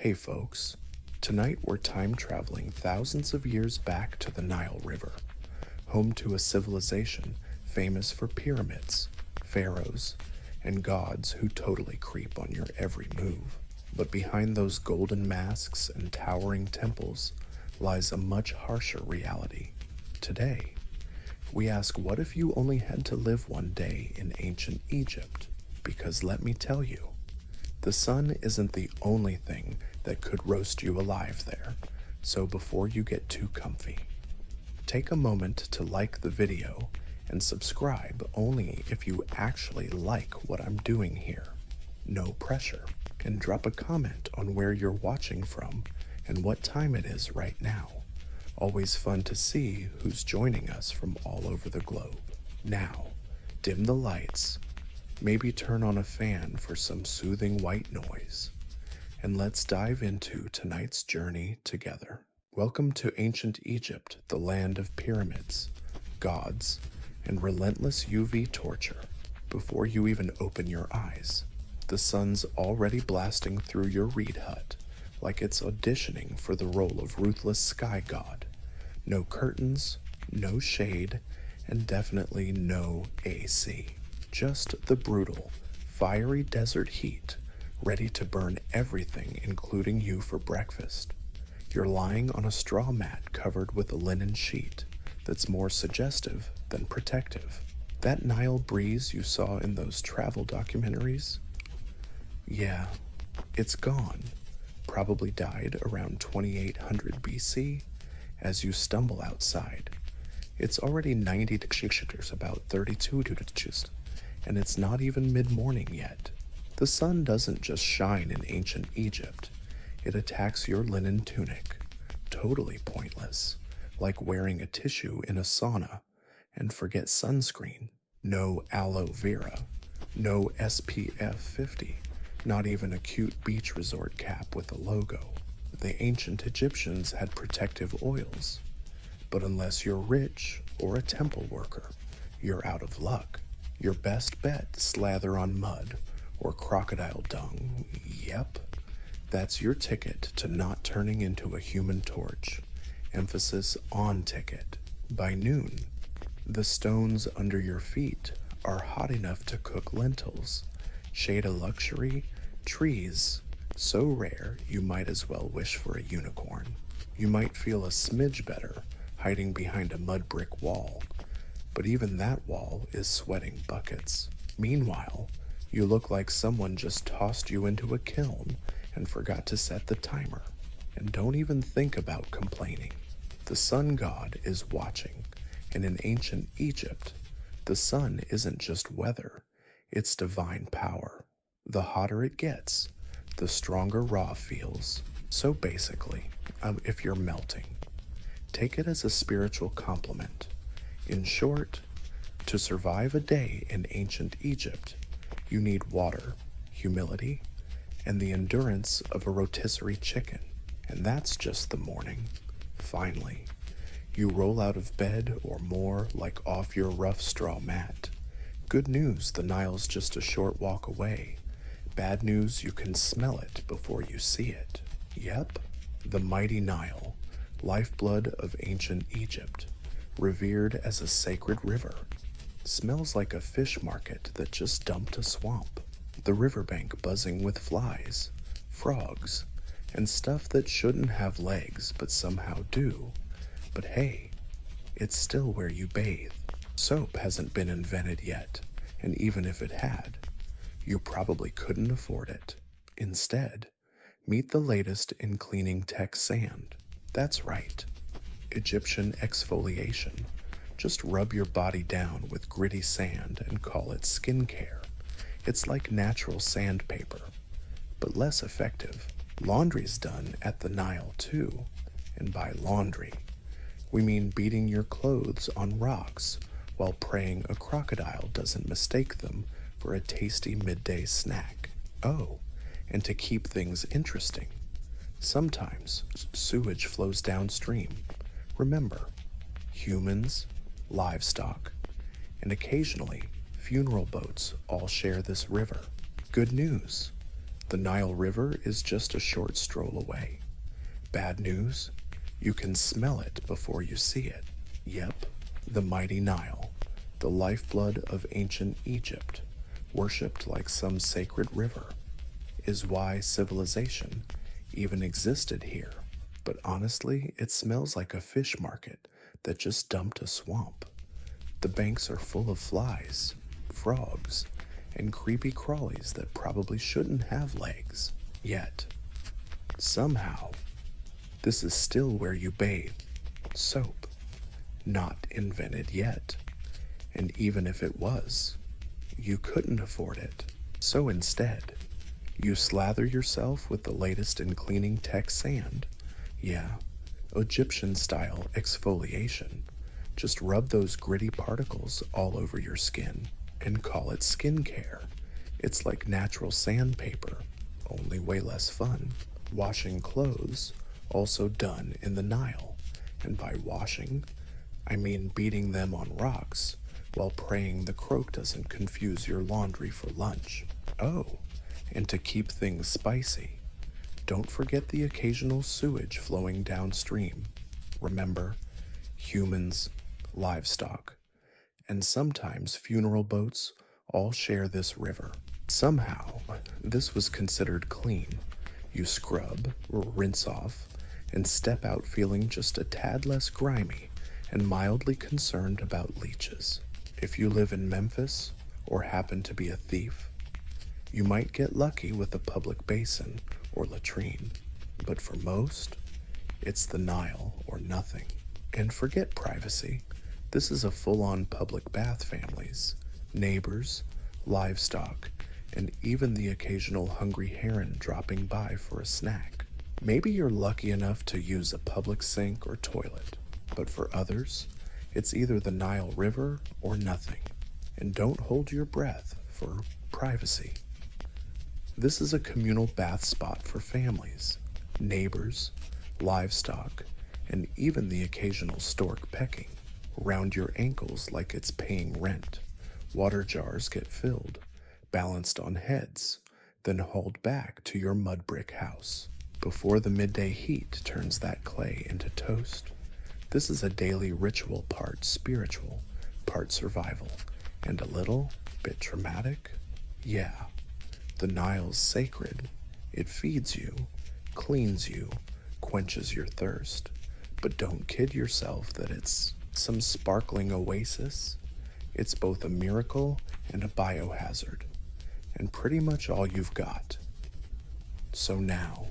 Hey folks, tonight we're time traveling thousands of years back to the Nile River, home to a civilization famous for pyramids, pharaohs, and gods who totally creep on your every move. But behind those golden masks and towering temples lies a much harsher reality. Today, we ask, what if you only had to live one day in ancient Egypt? Because let me tell you, the sun isn't the only thing that could roast you alive there. So before you get too comfy, take a moment to like the video and subscribe only if you actually like what I'm doing here. No pressure. And drop a comment on where you're watching from and what time it is right now. Always fun to see who's joining us from all over the globe. Now, dim the lights, maybe turn on a fan for some soothing white noise, and let's dive into tonight's journey together. Welcome to ancient Egypt, the land of pyramids, gods, and relentless UV torture. Before you even open your eyes, the sun's already blasting through your reed hut like it's auditioning for the role of ruthless sky god. No curtains, no shade, and definitely no AC. Just the brutal, fiery desert heat, ready to burn everything, including you, for breakfast. You're lying on a straw mat covered with a linen sheet that's more suggestive than protective. That Nile breeze you saw in those travel documentaries? Yeah, it's gone. Probably died around 2800 BC. As you stumble outside, it's already 90 degrees, about 32 degrees, and it's not even mid-morning yet. The sun doesn't just shine in ancient Egypt. It attacks your linen tunic. Totally pointless. Like wearing a tissue in a sauna. And forget sunscreen. No aloe vera. No SPF 50. Not even a cute beach resort cap with a logo. The ancient Egyptians had protective oils. But unless you're rich or a temple worker, you're out of luck. Your best bet, slather on mud or crocodile dung. Yep, that's your ticket to not turning into a human torch. Emphasis on ticket. By noon, the stones under your feet are hot enough to cook lentils. Shade of luxury, trees so rare you might as well wish for a unicorn. You might feel a smidge better hiding behind a mud brick wall, but even that wall is sweating buckets. Meanwhile, you look like someone just tossed you into a kiln and forgot to set the timer. And don't even think about complaining. The sun god is watching, and in ancient Egypt, the sun isn't just weather, it's divine power. The hotter it gets, the stronger Ra feels. So basically, if you're melting, take it as a spiritual compliment. In short, to survive a day in ancient Egypt, you need water, humility, and the endurance of a rotisserie chicken. And that's just the morning. Finally, you roll out of bed or more like off your rough straw mat. Good news, the Nile's just a short walk away. Bad news, you can smell it before you see it. Yep, the mighty Nile, lifeblood of ancient Egypt, revered as a sacred river. Smells like a fish market that just dumped a swamp. The riverbank buzzing with flies, frogs, and stuff that shouldn't have legs but somehow do. But hey, it's still where you bathe. Soap hasn't been invented yet, and even if it had, you probably couldn't afford it. Instead, meet the latest in cleaning tech sand. That's right, Egyptian exfoliation. Just rub your body down with gritty sand and call it skincare. It's like natural sandpaper, but less effective. Laundry's done at the Nile too, and by laundry, we mean beating your clothes on rocks while praying a crocodile doesn't mistake them for a tasty midday snack. Oh, and to keep things interesting, sometimes sewage flows downstream. Remember, humans, livestock, and occasionally funeral boats all share this river. Good news, The Nile River is just a short stroll away. Bad news? You can smell it before you see it. Yep, the mighty Nile, the lifeblood of ancient Egypt, worshipped like some sacred river, is why civilization even existed here. But honestly, it smells like a fish market that just dumped a swamp. The banks are full of flies, frogs, and creepy crawlies that probably shouldn't have legs. Yet, somehow, this is still where you bathe. Soap. Not invented yet. And even if it was, you couldn't afford it. So instead, you slather yourself with the latest in cleaning tech sand. Yeah, Egyptian-style exfoliation. Just rub those gritty particles all over your skin and call it skincare. It's like natural sandpaper, only way less fun. Washing clothes, also done in the Nile. And by washing, I mean beating them on rocks while praying the croak doesn't confuse your laundry for lunch. Oh, and to keep things spicy, don't forget the occasional sewage flowing downstream. Remember, humans, livestock, and sometimes funeral boats all share this river. Somehow, this was considered clean. You scrub, rinse off, and step out feeling just a tad less grimy and mildly concerned about leeches. If you live in Memphis or happen to be a thief, you might get lucky with a public basin or latrine, but for most, it's the Nile or nothing. And forget privacy. This is a full-on public bath, families, neighbors, livestock, and even the occasional hungry heron dropping by for a snack. Maybe you're lucky enough to use a public sink or toilet, but for others, it's either the Nile River or nothing. And don't hold your breath for privacy. This is a communal bath spot for families, neighbors, livestock, and even the occasional stork pecking. Round your ankles like it's paying rent. Water jars get filled, balanced on heads, then hauled back to your mud brick house. Before the midday heat turns that clay into toast, this is a daily ritual, part spiritual, part survival, and a little bit traumatic. Yeah, the Nile's sacred. It feeds you, cleans you, quenches your thirst. But don't kid yourself that it's some sparkling oasis. It's both a miracle and a biohazard, and pretty much all you've got. So now,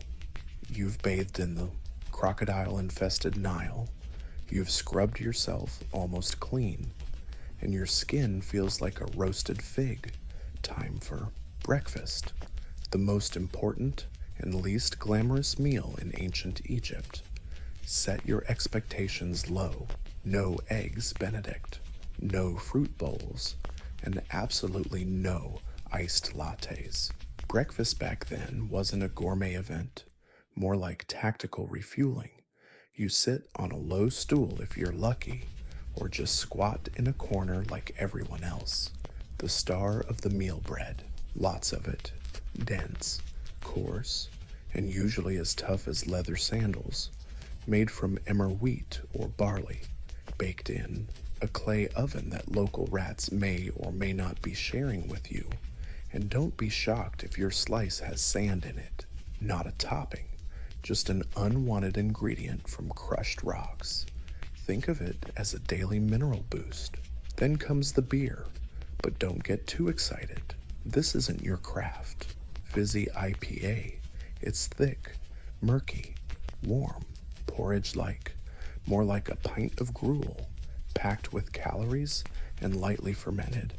you've bathed in the crocodile-infested Nile, you've scrubbed yourself almost clean, and your skin feels like a roasted fig. Time for breakfast, the most important and least glamorous meal in ancient Egypt. Set your expectations low. No eggs Benedict, no fruit bowls, and absolutely no iced lattes. Breakfast back then wasn't a gourmet event, more like tactical refueling. You sit on a low stool if you're lucky, or just squat in a corner like everyone else. The star of the meal bread, lots of it, dense, coarse, and usually as tough as leather sandals, made from emmer wheat or barley, baked in a clay oven that local rats may or may not be sharing with you. And don't be shocked if your slice has sand in it. Not a topping, just an unwanted ingredient from crushed rocks. Think of it as a daily mineral boost. Then comes the beer, but don't get too excited. This isn't your craft. Fizzy IPA. It's thick, murky, warm, porridge-like, more like a pint of gruel, packed with calories and lightly fermented.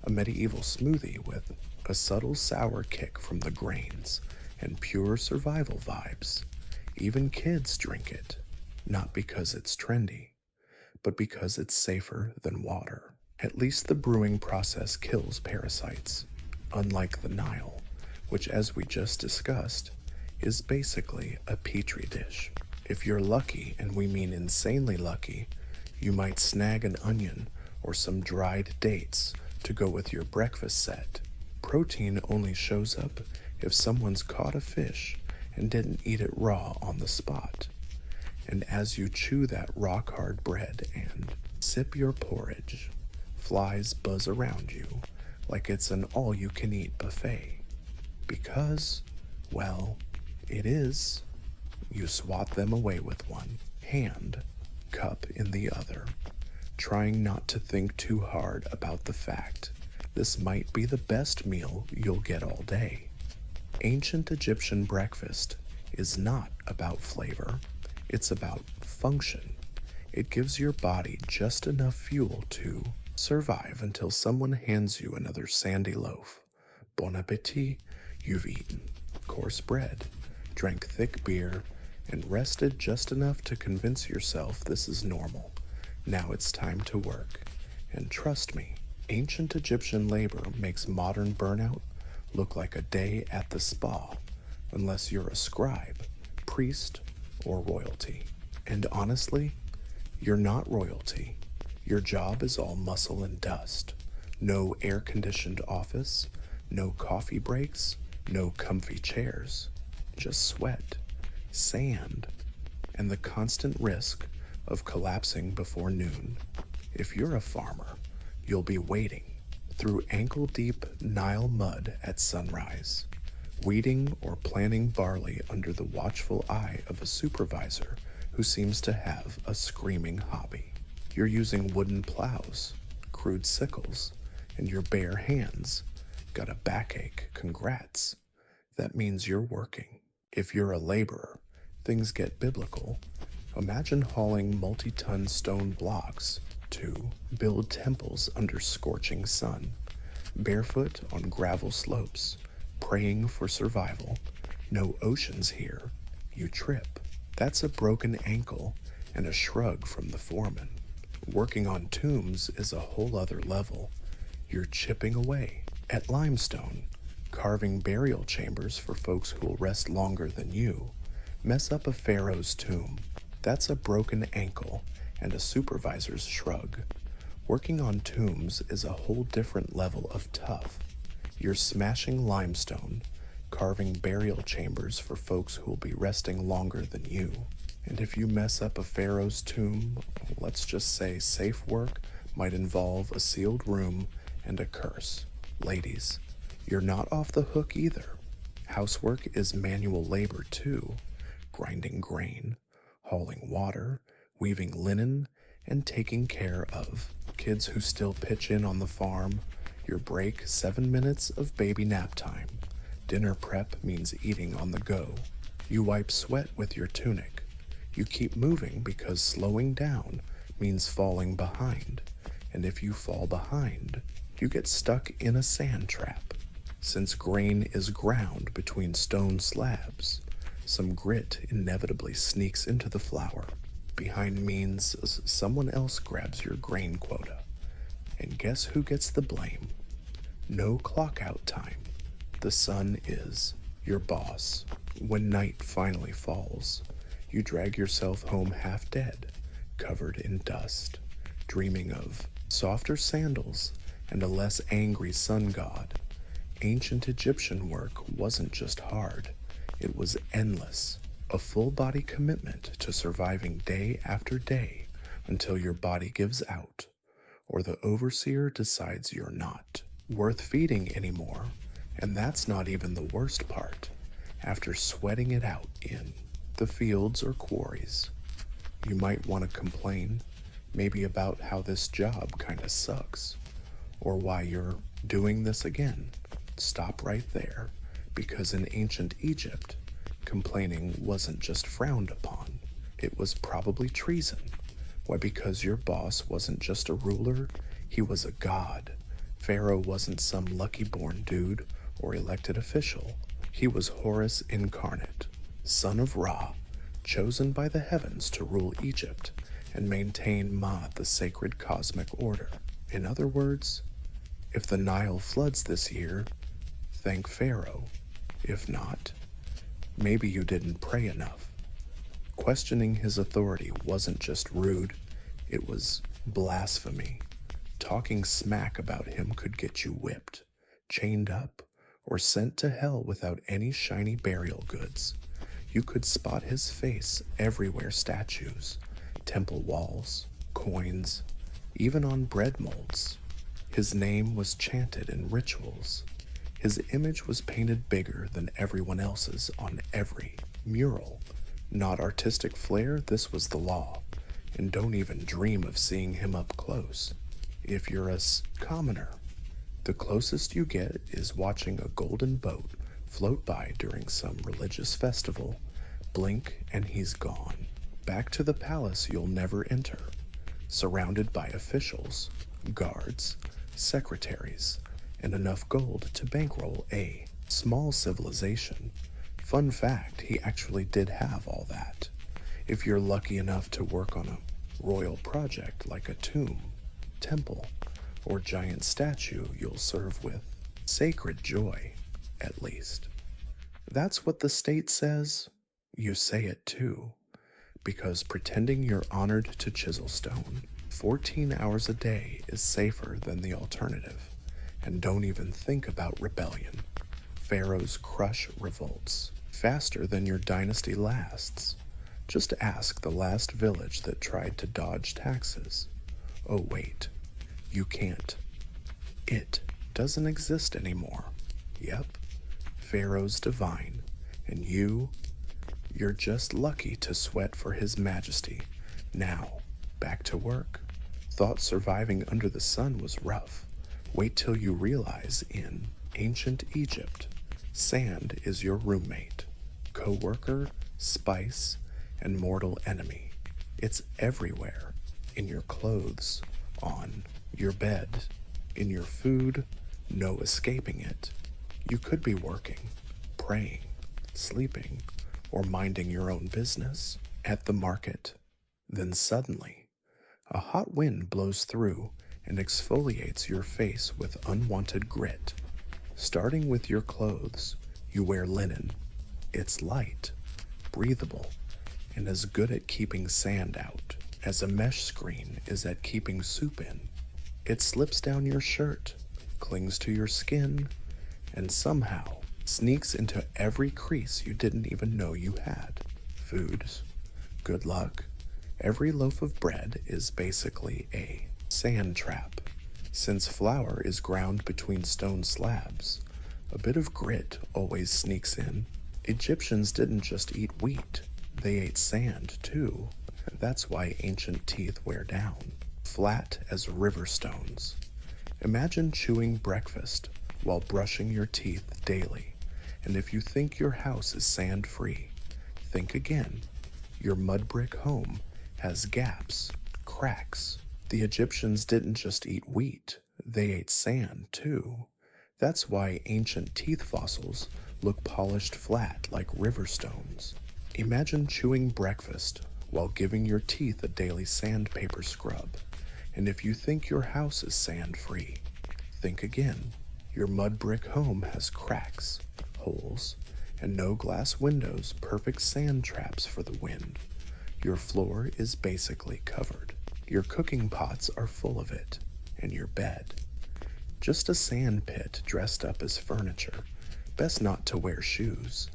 A medieval smoothie with a subtle sour kick from the grains and pure survival vibes. Even kids drink it, not because it's trendy, but because it's safer than water. At least the brewing process kills parasites, unlike the Nile, which, as we just discussed, is basically a petri dish. If you're lucky, and we mean insanely lucky, you might snag an onion or some dried dates to go with your breakfast set. Protein only shows up if someone's caught a fish and didn't eat it raw on the spot. And as you chew that rock-hard bread and sip your porridge, flies buzz around you like it's an all-you-can-eat buffet. Because, well, it is. You swat them away with one hand, cup in the other, trying not to think too hard about the fact this might be the best meal you'll get all day. Ancient Egyptian breakfast is not about flavor, it's about function. It gives your body just enough fuel to survive until someone hands you another sandy loaf. Bon appetit, you've eaten coarse bread, drank thick beer, and rested just enough to convince yourself this is normal. Now it's time to work. And trust me, ancient Egyptian labor makes modern burnout look like a day at the spa, unless you're a scribe, priest, or royalty. And honestly, you're not royalty. Your job is all muscle and dust. No air-conditioned office, no coffee breaks, no comfy chairs. Just sweat, sand, and the constant risk of collapsing before noon. If you're a farmer, you'll be wading through ankle-deep Nile mud at sunrise, weeding or planting barley under the watchful eye of a supervisor who seems to have a screaming hobby. You're using wooden plows, crude sickles, and your bare hands. Got a backache, congrats. That means you're working. If you're a laborer, things get biblical. Imagine hauling multi-ton stone blocks to build temples under scorching sun, barefoot on gravel slopes, praying for survival. No oceans here. You trip. That's a broken ankle and a shrug from the foreman. Working on tombs is a whole other level. You're chipping away at limestone, carving burial chambers for folks who'll rest longer than you. Mess up a pharaoh's tomb. That's a broken ankle and a supervisor's shrug. Working on tombs is a whole different level of tough. You're smashing limestone, carving burial chambers for folks who'll be resting longer than you. And if you mess up a pharaoh's tomb, let's just say safe work might involve a sealed room and a curse. Ladies, you're not off the hook either. Housework is manual labor too, grinding grain, hauling water, weaving linen, and taking care of kids who still pitch in on the farm. Your break, 7 minutes of baby nap time. Dinner prep means eating on the go. You wipe sweat with your tunic. You keep moving because slowing down means falling behind. And if you fall behind, you get stuck in a sand trap. Since grain is ground between stone slabs, some grit inevitably sneaks into the flour. Behind means someone else grabs your grain quota. And guess who gets the blame? No clock out time. The sun is your boss. When night finally falls, you drag yourself home half dead, covered in dust, dreaming of softer sandals and a less angry sun god. Ancient Egyptian work wasn't just hard, it was endless. A full-body commitment to surviving day after day until your body gives out, or the overseer decides you're not worth feeding anymore. And that's not even the worst part. After sweating it out in the fields or quarries, you might want to complain, maybe about how this job kinda sucks, or why you're doing this again. Stop right there, because in ancient Egypt, complaining wasn't just frowned upon, it was probably treason. Why, because your boss wasn't just a ruler, he was a god. Pharaoh wasn't some lucky-born dude or elected official. He was Horus incarnate, son of Ra, chosen by the heavens to rule Egypt and maintain Ma'at, the sacred cosmic order. In other words, if the Nile floods this year, thank Pharaoh. If not, maybe you didn't pray enough. Questioning his authority wasn't just rude, it was blasphemy. Talking smack about him could get you whipped, chained up, or sent to hell without any shiny burial goods. You could spot his face everywhere: statues, temple walls, coins, even on bread molds. His name was chanted in rituals. His image was painted bigger than everyone else's on every mural. Not artistic flair, this was the law. And don't even dream of seeing him up close. If you're a commoner, the closest you get is watching a golden boat float by during some religious festival. Blink and he's gone. Back to the palace you'll never enter, surrounded by officials, guards, secretaries, and enough gold to bankroll a small civilization. Fun fact, he actually did have all that. If you're lucky enough to work on a royal project like a tomb, temple, or giant statue, you'll serve with sacred joy, at least. That's what the state says. You say it too, because pretending you're honored to chisel stone 14 hours a day is safer than the alternative. And don't even think about rebellion. Pharaohs crush revolts faster than your dynasty lasts. Just ask the last village that tried to dodge taxes. Oh wait, you can't. It doesn't exist anymore. Yep, Pharaoh's divine, and you're just lucky to sweat for his majesty. Now, back to work. Thought surviving under the sun was rough. Wait till you realize in ancient Egypt, sand is your roommate, co-worker, spice, and mortal enemy. It's everywhere, in your clothes, on your bed, in your food, no escaping it. You could be working, praying, sleeping, or minding your own business at the market. Then suddenly, a hot wind blows through and exfoliates your face with unwanted grit. Starting with your clothes, you wear linen. It's light, breathable, and as good at keeping sand out as a mesh screen is at keeping soup in. It slips down your shirt, clings to your skin, and somehow sneaks into every crease you didn't even know you had. Foods, good luck. Every loaf of bread is basically a sand trap. Since flour is ground between stone slabs, a bit of grit always sneaks in. Egyptians didn't just eat wheat, they ate sand too. That's why ancient teeth wear down, flat as river stones. Imagine chewing breakfast while brushing your teeth daily, and if you think your house is sand-free, think again. Your mud brick home has gaps, cracks. The Egyptians didn't just eat wheat, they ate sand too. That's why ancient teeth fossils look polished flat like river stones. Imagine chewing breakfast while giving your teeth a daily sandpaper scrub. And if you think your house is sand-free, think again. Your mud brick home has cracks, holes, and no glass windows, perfect sand traps for the wind. Your floor is basically covered. Your cooking pots are full of it, and your bed. Just a sand pit dressed up as furniture. Best not to wear shoes.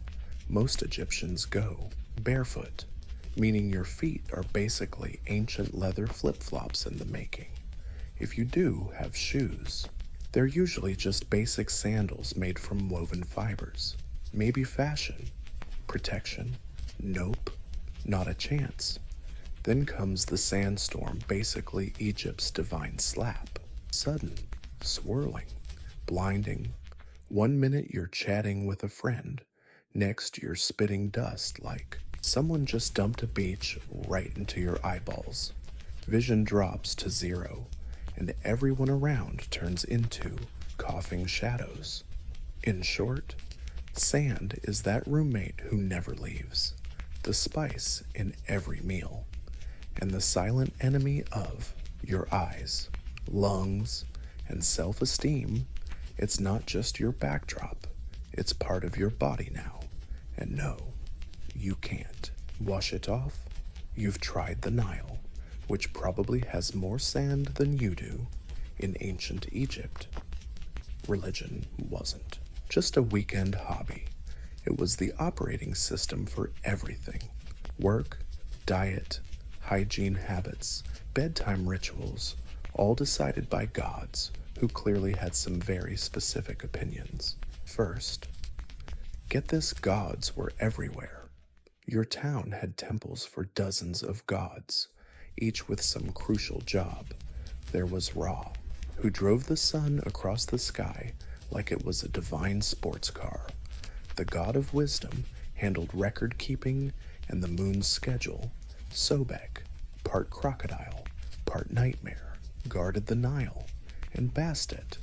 Most Egyptians go barefoot, meaning your feet are basically ancient leather flip-flops in the making. If you do have shoes, they're usually just basic sandals made from woven fibers. Maybe fashion, protection, nope, not a chance. Then comes the sandstorm, basically Egypt's divine slap. Sudden, swirling, blinding. 1 minute you're chatting with a friend, next you're spitting dust like someone just dumped a beach right into your eyeballs. Vision drops to 0, and everyone around turns into coughing shadows. In short, sand is that roommate who never leaves, the spice in every meal, and the silent enemy of your eyes, lungs, and self-esteem. It's not just your backdrop, it's part of your body now. And no, you can't wash it off. You've tried the Nile, which probably has more sand than you do. In ancient Egypt, religion wasn't. just a weekend hobby. It was the operating system for everything: work, diet, hygiene habits, bedtime rituals, all decided by gods who clearly had some very specific opinions. First, get this, gods were everywhere. Your town had temples for dozens of gods, each with some crucial job. There was Ra, who drove the sun across the sky like it was a divine sports car. The god of wisdom handled record keeping and the moon's schedule. Sobek, part crocodile, part nightmare, guarded the Nile. And Bastet,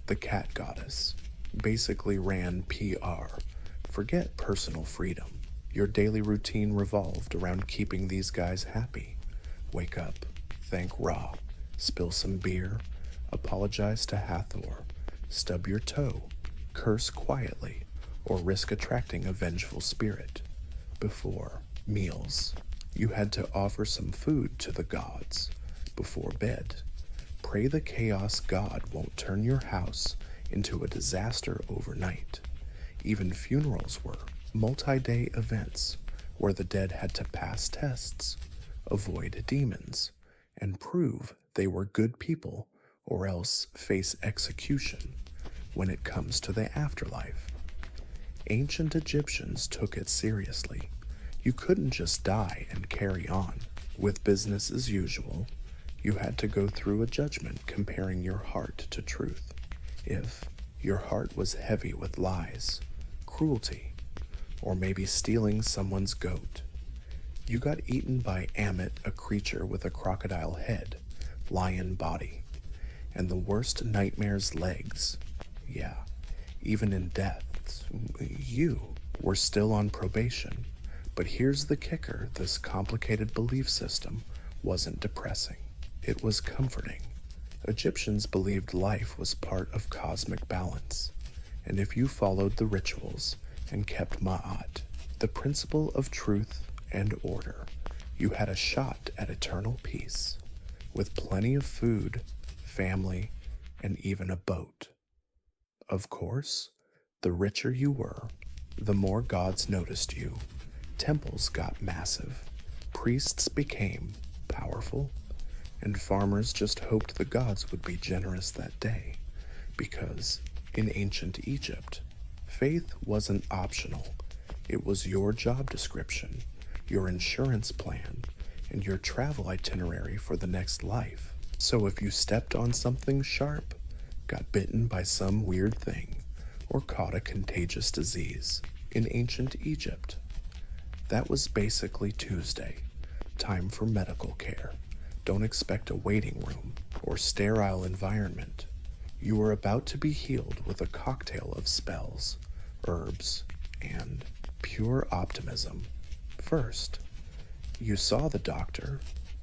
the cat goddess, basically ran PR. Forget personal freedom. Your daily routine revolved around keeping these guys happy. Wake up, thank Ra, spill some beer, apologize to Hathor, stub your toe, curse quietly, or risk attracting a vengeful spirit. Before meals, you had to offer some food to the gods. Before bed, pray the chaos god won't turn your house into a disaster overnight. Even funerals were multi-day events where the dead had to pass tests, avoid demons, and prove they were good people or else face execution when it comes to the afterlife. Ancient Egyptians took it seriously. You couldn't just die and carry on. With business as usual, you had to go through a judgment comparing your heart to truth. If your heart was heavy with lies, cruelty, or maybe stealing someone's goat, you got eaten by Ammit, a creature with a crocodile head, lion body, and the worst nightmare's legs. Yeah, even in death, you were still on probation. But here's the kicker: this complicated belief system wasn't depressing. It was comforting. Egyptians believed life was part of cosmic balance, and if you followed the rituals and kept Ma'at, the principle of truth and order, you had a shot at eternal peace, with plenty of food, family, and even a boat. Of course, the richer you were, the more gods noticed you. Temples got massive, priests became powerful, and farmers just hoped the gods would be generous that day, because in ancient Egypt, faith wasn't optional. It was your job description, your insurance plan, and your travel itinerary for the next life. So if you stepped on something sharp, got bitten by some weird thing, or caught a contagious disease in ancient Egypt, that was basically Tuesday, time for medical care. Don't expect a waiting room or sterile environment. You were about to be healed with a cocktail of spells, herbs, and pure optimism. First, you saw the doctor,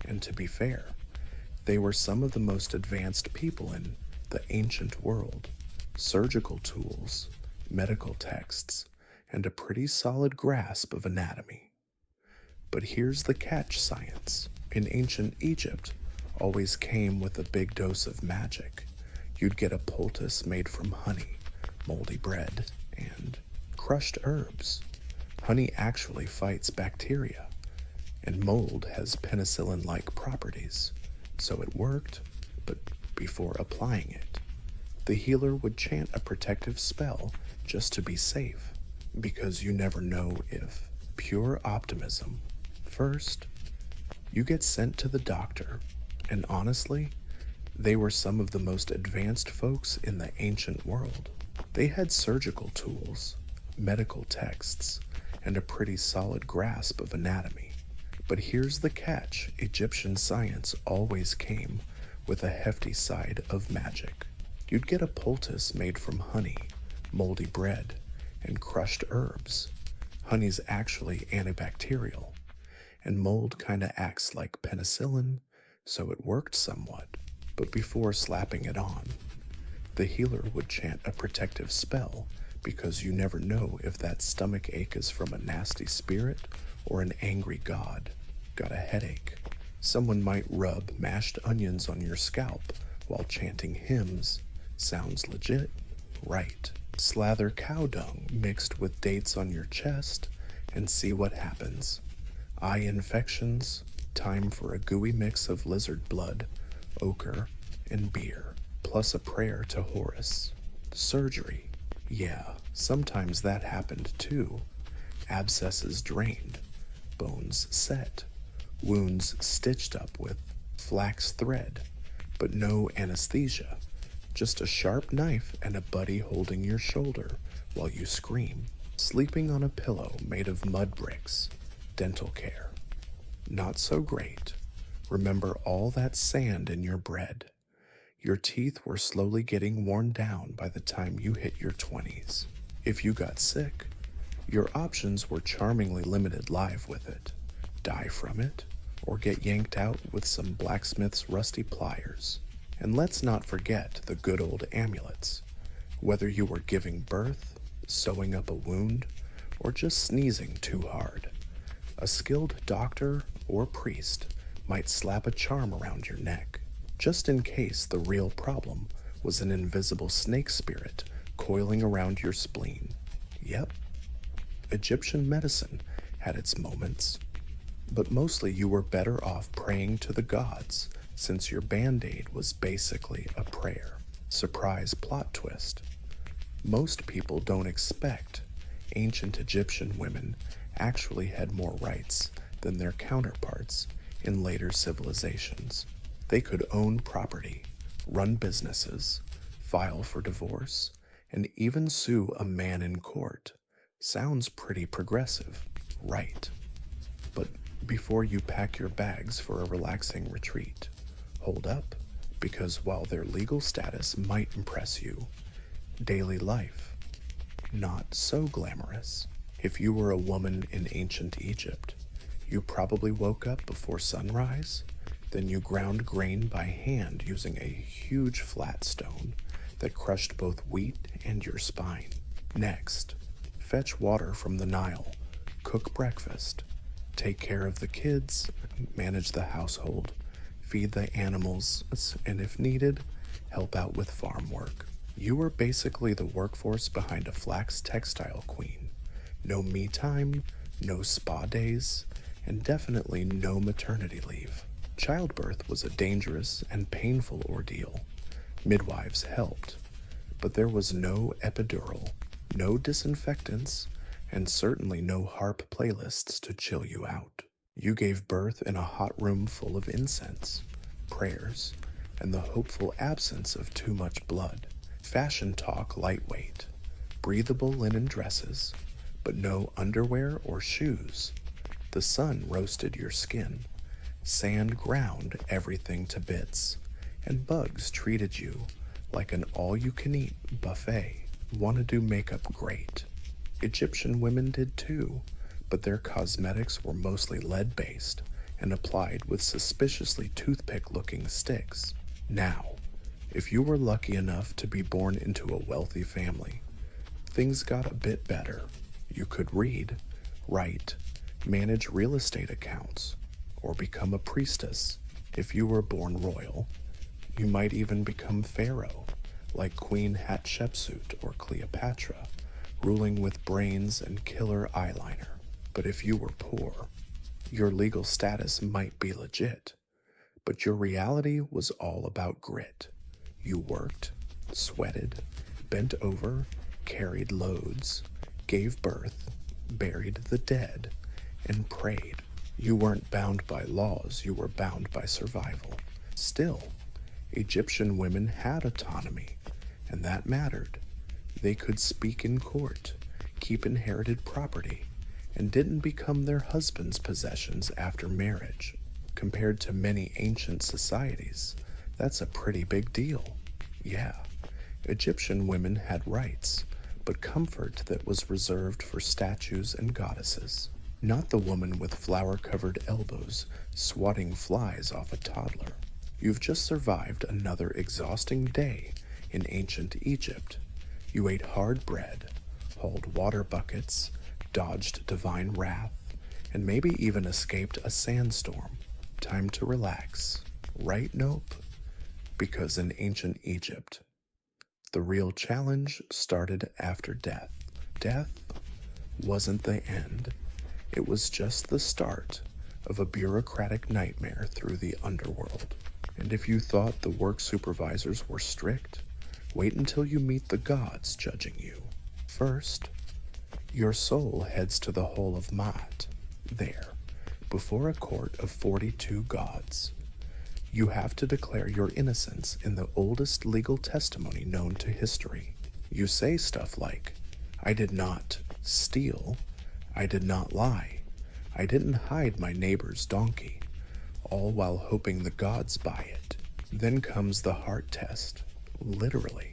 and to be fair, they were some of the most advanced people in the ancient world. Surgical tools, medical texts, and a pretty solid grasp of anatomy. But here's the catch: science in ancient Egypt always came with a big dose of magic. You'd get a poultice made from honey, moldy bread, and crushed herbs. Honey actually fights bacteria, and mold has penicillin-like properties, so it worked. But before applying it, the healer would chant a protective spell just to be safe, because you never know if. Pure optimism. First, you get sent to the doctor, and honestly, they were some of the most advanced folks in the ancient world. They had surgical tools, medical texts, and a pretty solid grasp of anatomy. But here's the catch: Egyptian science always came with a hefty side of magic. You'd get a poultice made from honey, moldy bread, and crushed herbs. Honey's actually antibacterial, and mold kinda acts like penicillin, so it worked somewhat. But before slapping it on, the healer would chant a protective spell, because you never know if that stomach ache is from a nasty spirit or an angry god. Got a headache? Someone might rub mashed onions on your scalp while chanting hymns. Sounds legit, right? Slather cow dung mixed with dates on your chest and see what happens. Eye infections, time for a gooey mix of lizard blood, ochre, and beer, plus a prayer to Horus. Surgery. Yeah, sometimes that happened too. Abscesses drained, bones set, wounds stitched up with flax thread, but no anesthesia. Just a sharp knife and a buddy holding your shoulder while you scream. Sleeping on a pillow made of mud bricks. Dental care. Not so great. Remember all that sand in your bread. Your teeth were slowly getting worn down by the time you hit your 20s. If you got sick, your options were charmingly limited live with it. Die from it, or get yanked out with some blacksmith's rusty pliers. And let's not forget the good old amulets. Whether you were giving birth, sewing up a wound, or just sneezing too hard, a skilled doctor or priest might slap a charm around your neck, just in case the real problem was an invisible snake spirit coiling around your spleen. Yep, Egyptian medicine had its moments, but mostly you were better off praying to the gods, since your band-aid was basically a prayer. Surprise plot twist. Most people don't expect ancient Egyptian women actually had more rights than their counterparts in later civilizations. They could own property, run businesses, file for divorce, and even sue a man in court. Sounds pretty progressive, right? But before you pack your bags for a relaxing retreat, hold up, because while their legal status might impress you, daily life, not so glamorous. If you were a woman in ancient Egypt, you probably woke up before sunrise, then you ground grain by hand using a huge flat stone that crushed both wheat and your spine. Next, fetch water from the Nile, cook breakfast, take care of the kids, manage the household, feed the animals, and if needed, help out with farm work. You were basically the workforce behind a flax textile queen. No me time, no spa days, and definitely no maternity leave. Childbirth was a dangerous and painful ordeal. Midwives helped, but there was no epidural, no disinfectants, and certainly no harp playlists to chill you out. You gave birth in a hot room full of incense, prayers, and the hopeful absence of too much blood. Fashion talk lightweight, breathable linen dresses, but no underwear or shoes. The sun roasted your skin, sand ground everything to bits, and bugs treated you like an all-you-can-eat buffet. Want to do makeup great. Egyptian women did too, but their cosmetics were mostly lead-based and applied with suspiciously toothpick-looking sticks. Now, if you were lucky enough to be born into a wealthy family, things got a bit better. You could read, write, manage real estate accounts, or become a priestess. If you were born royal, you might even become pharaoh, like Queen Hatshepsut or Cleopatra, ruling with brains and killer eyeliner. But if you were poor, your legal status might be legit, but your reality was all about grit. You worked, sweated, bent over, carried loads, gave birth, buried the dead, and prayed. You weren't bound by laws, you were bound by survival. Still, Egyptian women had autonomy, and that mattered. They could speak in court, keep inherited property, and didn't become their husband's possessions after marriage. Compared to many ancient societies, that's a pretty big deal. Yeah, Egyptian women had rights, but comfort that was reserved for statues and goddesses, not the woman with flower-covered elbows swatting flies off a toddler. You've just survived another exhausting day in ancient Egypt. You ate hard bread, hauled water buckets, dodged divine wrath, and maybe even escaped a sandstorm. Time to relax. Right? Nope. Because in ancient Egypt, The real challenge started after death. Death wasn't the end. It was just the start of a bureaucratic nightmare through the underworld. And if you thought the work supervisors were strict, wait until you meet the gods judging you. First, your soul heads to the Hole of Maat. There, before a court of 42 gods, you have to declare your innocence in the oldest legal testimony known to history. You say stuff like, I did not steal, I did not lie, I didn't hide my neighbor's donkey, all while hoping the gods buy it. Then comes the heart test. Literally,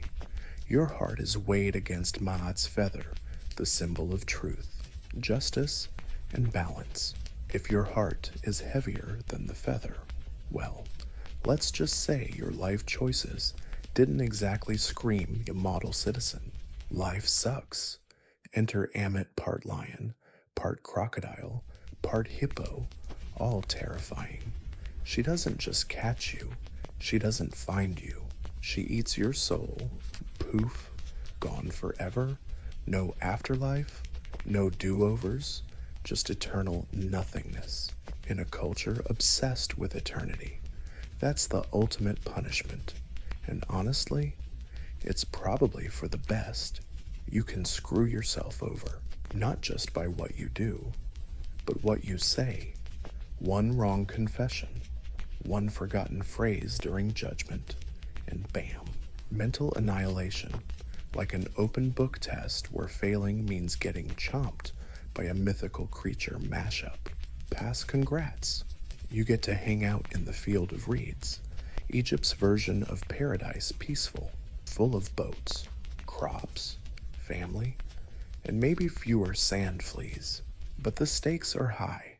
your heart is weighed against Maat's feather, the symbol of truth, justice, and balance. If your heart is heavier than the feather, well, let's just say your life choices didn't exactly scream you model citizen. Life sucks. Enter Amit, part lion, part crocodile, part hippo, all terrifying. She doesn't just catch you, she doesn't find you. She eats your soul. Poof, gone forever. No afterlife, no do-overs, just eternal nothingness in a culture obsessed with eternity. That's the ultimate punishment. And honestly, it's probably for the best. You can screw yourself over, not just by what you do, but what you say. One wrong confession, one forgotten phrase during judgment, and bam, mental annihilation, like an open book test where failing means getting chomped by a mythical creature mashup. Pass congrats. You get to hang out in the field of reeds, Egypt's version of paradise, peaceful, full of boats, crops, family, and maybe fewer sand fleas. But the stakes are high.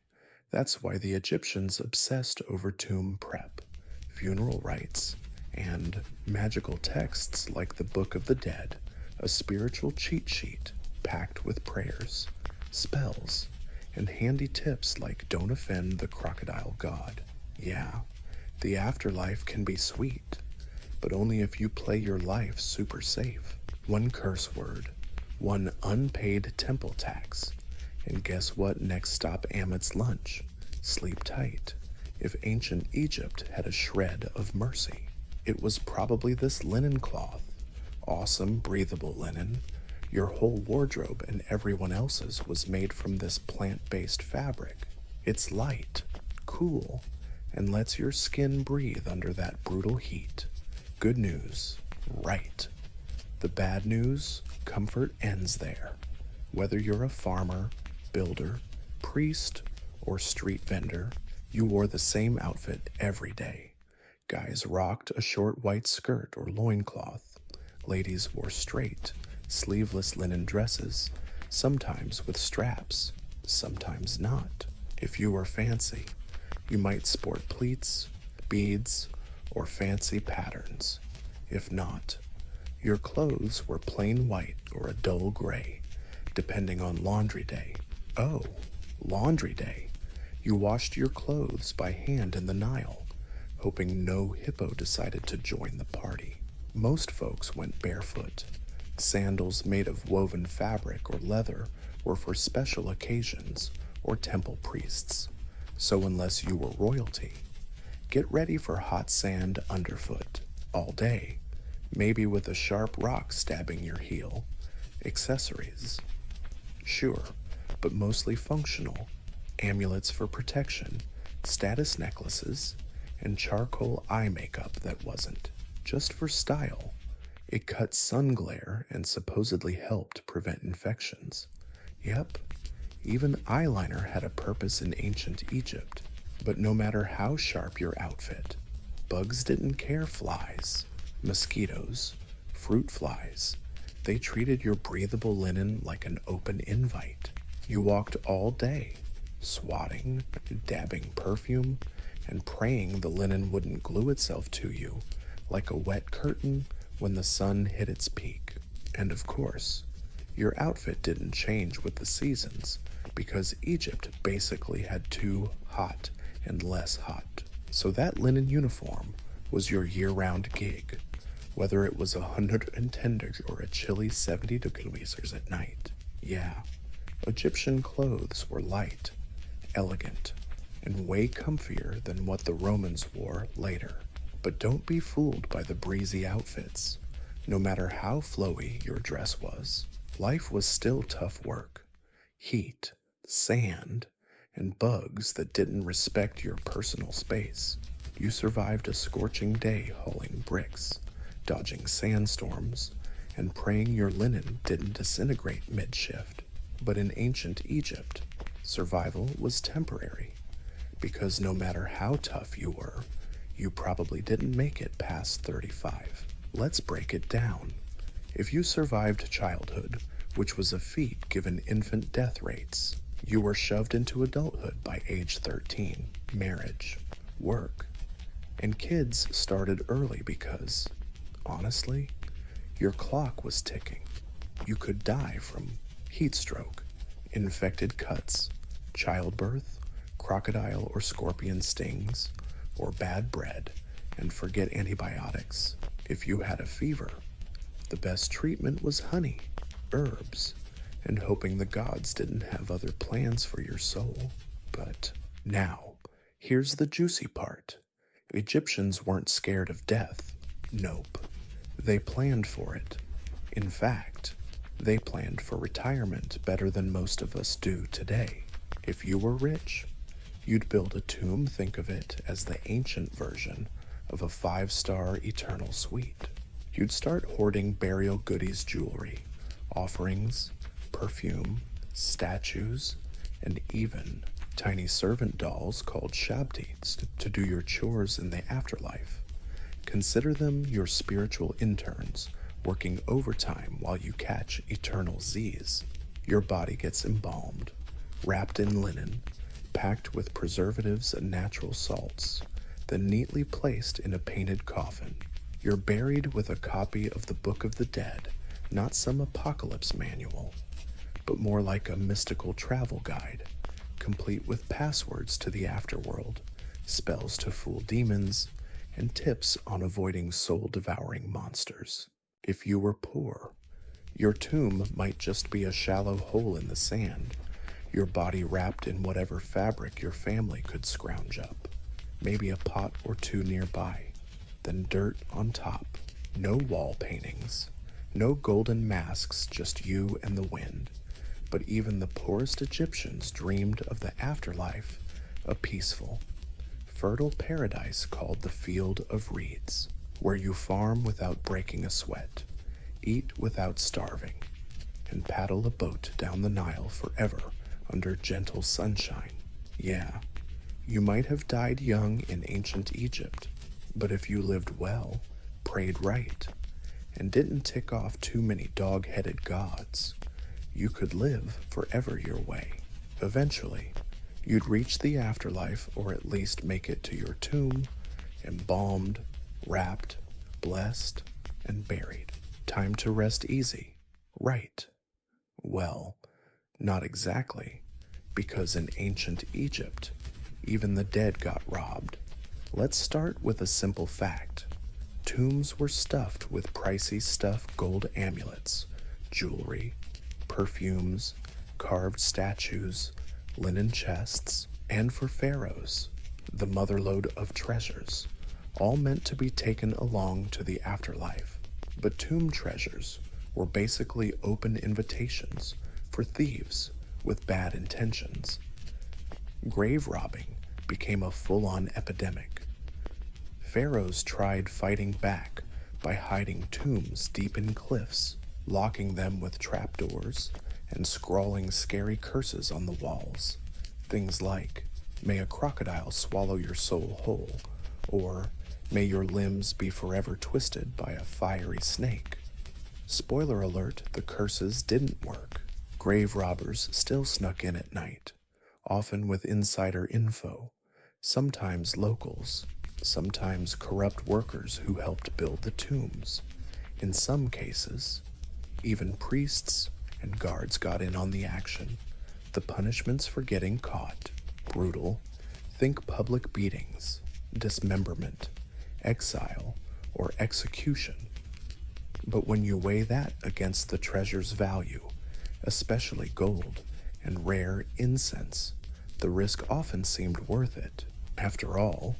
That's why the Egyptians obsessed over tomb prep, funeral rites, and magical texts like the Book of the Dead, a spiritual cheat sheet packed with prayers, spells, and handy tips like don't offend the crocodile god. Yeah, the afterlife can be sweet, but only if you play your life super safe. One curse word, one unpaid temple tax, and guess what next stop Amit's lunch? Sleep tight. If ancient Egypt had a shred of mercy, it was probably this linen cloth. Awesome, breathable linen. Your whole wardrobe and everyone else's was made from this plant-based fabric. It's light, cool, and lets your skin breathe under that brutal heat. Good news, right. The bad news, comfort ends there. Whether you're a farmer, builder, priest, or street vendor, you wore the same outfit every day. Guys rocked a short white skirt or loincloth. Ladies wore straight, sleeveless linen dresses, sometimes with straps, sometimes not. If you were fancy, you might sport pleats, beads, or fancy patterns. If not, your clothes were plain white or a dull gray, depending on laundry day. Oh, laundry day. You washed your clothes by hand in the Nile, hoping no hippo decided to join the party. Most folks went barefoot. Sandals made of woven fabric or leather were for special occasions or temple priests. So unless you were royalty, get ready for hot sand underfoot all day, maybe with a sharp rock stabbing your heel. Accessories, sure, but mostly functional. Amulets for protection, status necklaces, and charcoal eye makeup that wasn't. Just for style. It cut sun glare and supposedly helped prevent infections. Yep, even eyeliner had a purpose in ancient Egypt. But no matter how sharp your outfit, bugs didn't care. Flies, mosquitoes, fruit flies. They treated your breathable linen like an open invite. You walked all day, swatting, dabbing perfume, and praying the linen wouldn't glue itself to you like a wet curtain when the sun hit its peak. And of course, your outfit didn't change with the seasons because Egypt basically had too hot and less hot. So that linen uniform was your year-round gig. Whether it was 110 or a chilly 70 degrees at night. Yeah, Egyptian clothes were light, elegant, and way comfier than what the Romans wore later. But don't be fooled by the breezy outfits. No matter how flowy your dress was, life was still tough work. Heat, sand, and bugs that didn't respect your personal space. You survived a scorching day hauling bricks, dodging sandstorms, and praying your linen didn't disintegrate mid-shift. But in ancient Egypt, survival was temporary, because no matter how tough you were, you probably didn't make it past 35. Let's break it down. If you survived childhood, which was a feat given infant death rates, you were shoved into adulthood by age 13, marriage, work, and kids started early because, honestly, your clock was ticking. You could die from heat stroke, infected cuts, childbirth, crocodile or scorpion stings, or bad bread, and forget antibiotics. If you had a fever, the best treatment was honey, herbs, and hoping the gods didn't have other plans for your soul. But now, here's the juicy part. Egyptians weren't scared of death. Nope. They planned for it. In fact, they planned for retirement better than most of us do today. If you were rich, you'd build a tomb, think of it as the ancient version of a 5-star eternal suite. You'd start hoarding burial goodies, jewelry, offerings, perfume, statues, and even tiny servant dolls called shabtis to do your chores in the afterlife. Consider them your spiritual interns working overtime while you catch eternal Z's. Your body gets embalmed, wrapped in linen, packed with preservatives and natural salts, then neatly placed in a painted coffin. You're buried with a copy of the Book of the Dead, not some apocalypse manual, but more like a mystical travel guide, complete with passwords to the afterworld, spells to fool demons, and tips on avoiding soul-devouring monsters. If you were poor, your tomb might just be a shallow hole in the sand, your body wrapped in whatever fabric your family could scrounge up, maybe a pot or two nearby, then dirt on top. No wall paintings, no golden masks, just you and the wind. But even the poorest Egyptians dreamed of the afterlife, a peaceful, fertile paradise called the Field of Reeds, where you farm without breaking a sweat, eat without starving, and paddle a boat down the Nile forever under gentle sunshine. Yeah, you might have died young in ancient Egypt, but if you lived well, prayed right, and didn't tick off too many dog-headed gods, you could live forever your way. Eventually, you'd reach the afterlife, or at least make it to your tomb, embalmed, wrapped, blessed, and buried. Time to rest easy, right? Well, not exactly, because in ancient Egypt, even the dead got robbed. Let's start with a simple fact. Tombs were stuffed with pricey stuffed gold amulets, jewelry, perfumes, carved statues, linen chests, and for pharaohs, the motherlode of treasures, all meant to be taken along to the afterlife. But tomb treasures were basically open invitations for thieves with bad intentions. Grave robbing became a full-on epidemic. Pharaohs tried fighting back by hiding tombs deep in cliffs, locking them with trapdoors, and scrawling scary curses on the walls. Things like, "May a crocodile swallow your soul whole," or "May your limbs be forever twisted by a fiery snake." Spoiler alert, the curses didn't work. Grave robbers still snuck in at night, often with insider info, sometimes locals, sometimes corrupt workers who helped build the tombs. In some cases, even priests and guards got in on the action. The punishments for getting caught: brutal. Think public beatings, dismemberment, exile, or execution. But when you weigh that against the treasure's value, especially gold and rare incense, the risk often seemed worth it. After all,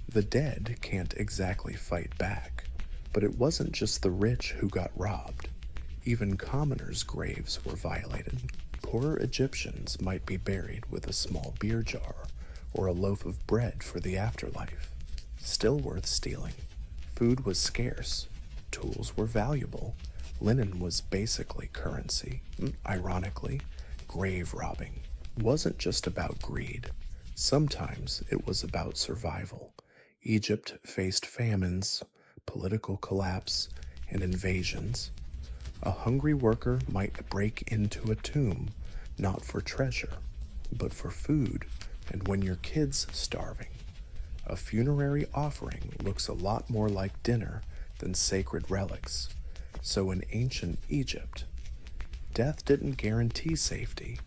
the dead can't exactly fight back. But it wasn't just the rich who got robbed. Even commoners' graves were violated. Poorer Egyptians might be buried with a small beer jar or a loaf of bread for the afterlife. Still worth stealing. Food was scarce. Tools were valuable. Linen was basically currency. Ironically, grave robbing wasn't just about greed. Sometimes it was about survival. Egypt faced famines, political collapse, and invasions. A hungry worker might break into a tomb, not for treasure, but for food, and when your kid's starving. A funerary offering looks a lot more like dinner than sacred relics. So in ancient Egypt, death didn't guarantee safety.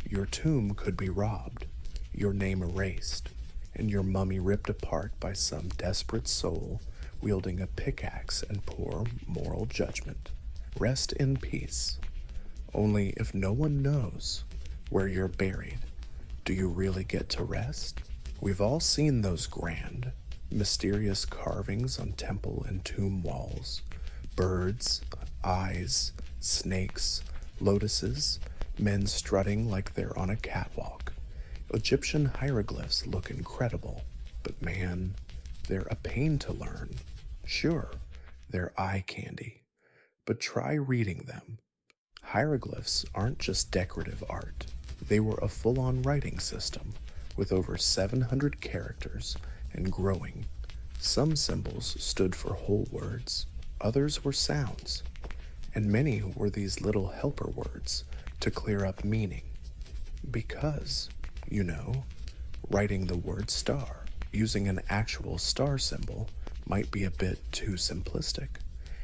Your tomb could be robbed, your name erased, and your mummy ripped apart by some desperate soul wielding a pickaxe and poor moral judgment. Rest in peace. Only if no one knows where you're buried, do you really get to rest? We've all seen those grand, mysterious carvings on temple and tomb walls. Birds, eyes, snakes, lotuses, men strutting like they're on a catwalk. Egyptian hieroglyphs look incredible, but man, they're a pain to learn. Sure, they're eye candy, but try reading them. Hieroglyphs aren't just decorative art. They were a full-on writing system with over 700 characters and growing. Some symbols stood for whole words, others were sounds, and many were these little helper words to clear up meaning. Because, writing the word star using an actual star symbol might be a bit too simplistic.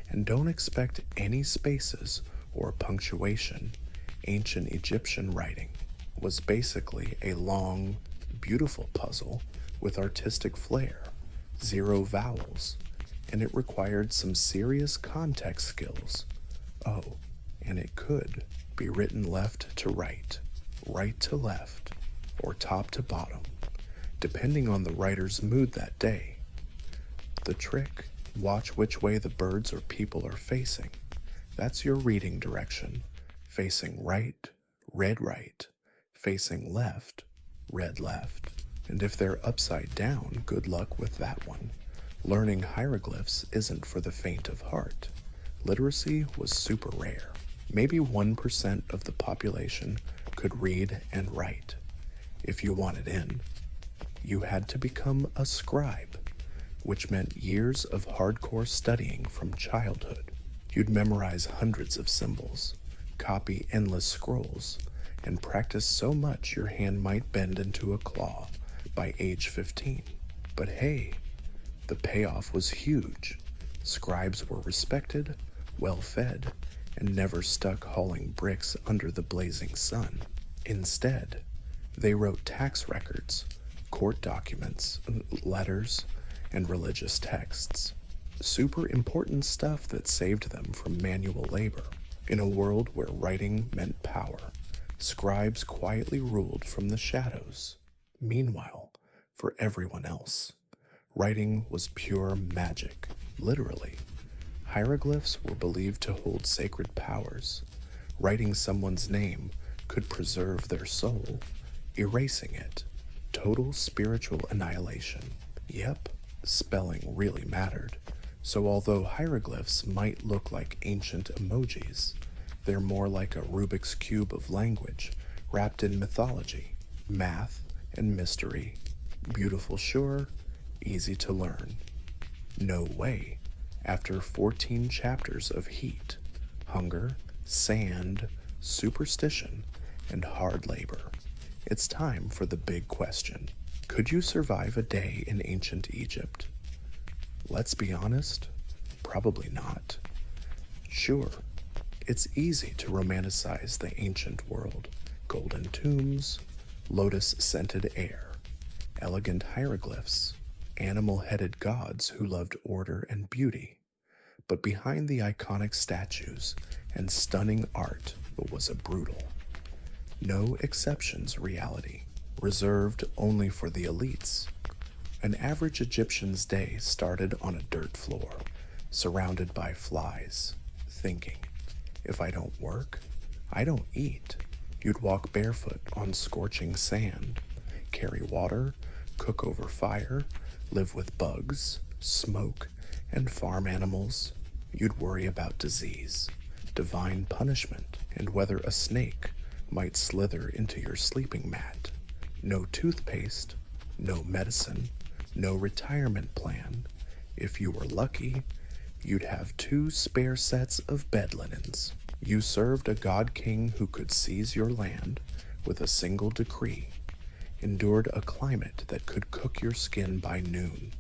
And don't expect any spaces or punctuation. Ancient Egyptian writing was basically a long, beautiful puzzle with artistic flair, 0 vowels, and it required some serious context skills. Oh, and it could be written left to right to left, or top to bottom, depending on the writer's mood that day. The trick: watch which way the birds or people are facing. That's your reading direction. Facing right, red right. Facing left, red left. And if they're upside down, good luck with that one. Learning hieroglyphs isn't for the faint of heart. Literacy was super rare. Maybe 1% of the population could read and write. If you wanted in, you had to become a scribe, which meant years of hardcore studying from childhood. You'd memorize hundreds of symbols, copy endless scrolls, and practice so much your hand might bend into a claw by age 15. But hey, the payoff was huge. Scribes were respected, well-fed, and never stuck hauling bricks under the blazing sun. Instead, they wrote tax records, court documents, letters, and religious texts. Super important stuff that saved them from manual labor. In a world where writing meant power, scribes quietly ruled from the shadows. Meanwhile, for everyone else, writing was pure magic, literally. Hieroglyphs were believed to hold sacred powers. Writing someone's name could preserve their soul, erasing it. Total spiritual annihilation. Yep, spelling really mattered. So although hieroglyphs might look like ancient emojis, they're more like a Rubik's Cube of language wrapped in mythology, math, and mystery. Beautiful, sure, easy to learn. No way. After 14 chapters of heat, hunger, sand, superstition, and hard labor, it's time for the big question. Could you survive a day in ancient Egypt? Let's be honest, probably not. Sure, it's easy to romanticize the ancient world. Golden tombs, lotus-scented air, elegant hieroglyphs, animal-headed gods who loved order and beauty. But behind the iconic statues and stunning art was a brutal, no exceptions reality, reserved only for the elites. An average Egyptian's day started on a dirt floor, surrounded by flies, thinking, if I don't work, I don't eat. You'd walk barefoot on scorching sand, carry water, cook over fire, live with bugs, smoke, and farm animals. You'd worry about disease, divine punishment, and whether a snake might slither into your sleeping mat. No toothpaste, no medicine, no retirement plan. If you were lucky, you'd have 2 spare sets of bed linens. You served a god king who could seize your land with a single decree, endured a climate that could cook your skin by noon,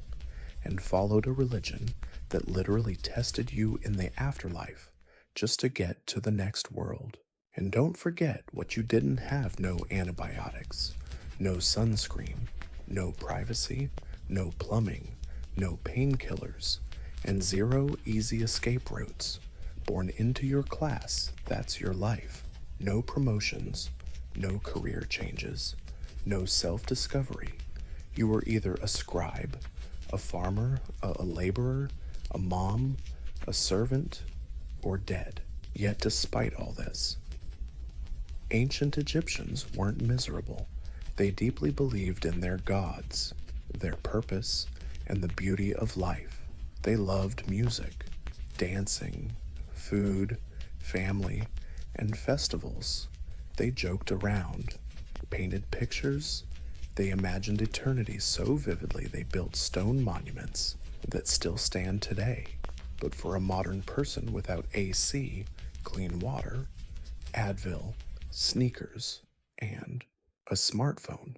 and followed a religion that literally tested you in the afterlife just to get to the next world. And don't forget what you didn't have: no antibiotics, no sunscreen, no privacy, no plumbing, no painkillers, and 0 easy escape routes. Born into your class, that's your life. No promotions, no career changes, no self-discovery. You were either a scribe, a farmer, a laborer, a mom, a servant, or dead. Yet despite all this, ancient Egyptians weren't miserable. They deeply believed in their gods, their purpose, and the beauty of life. They loved music, dancing, food, family, and festivals. They joked around, painted pictures. They imagined eternity so vividly they built stone monuments that still stand today. But for a modern person without AC, clean water, Advil, sneakers, and a smartphone,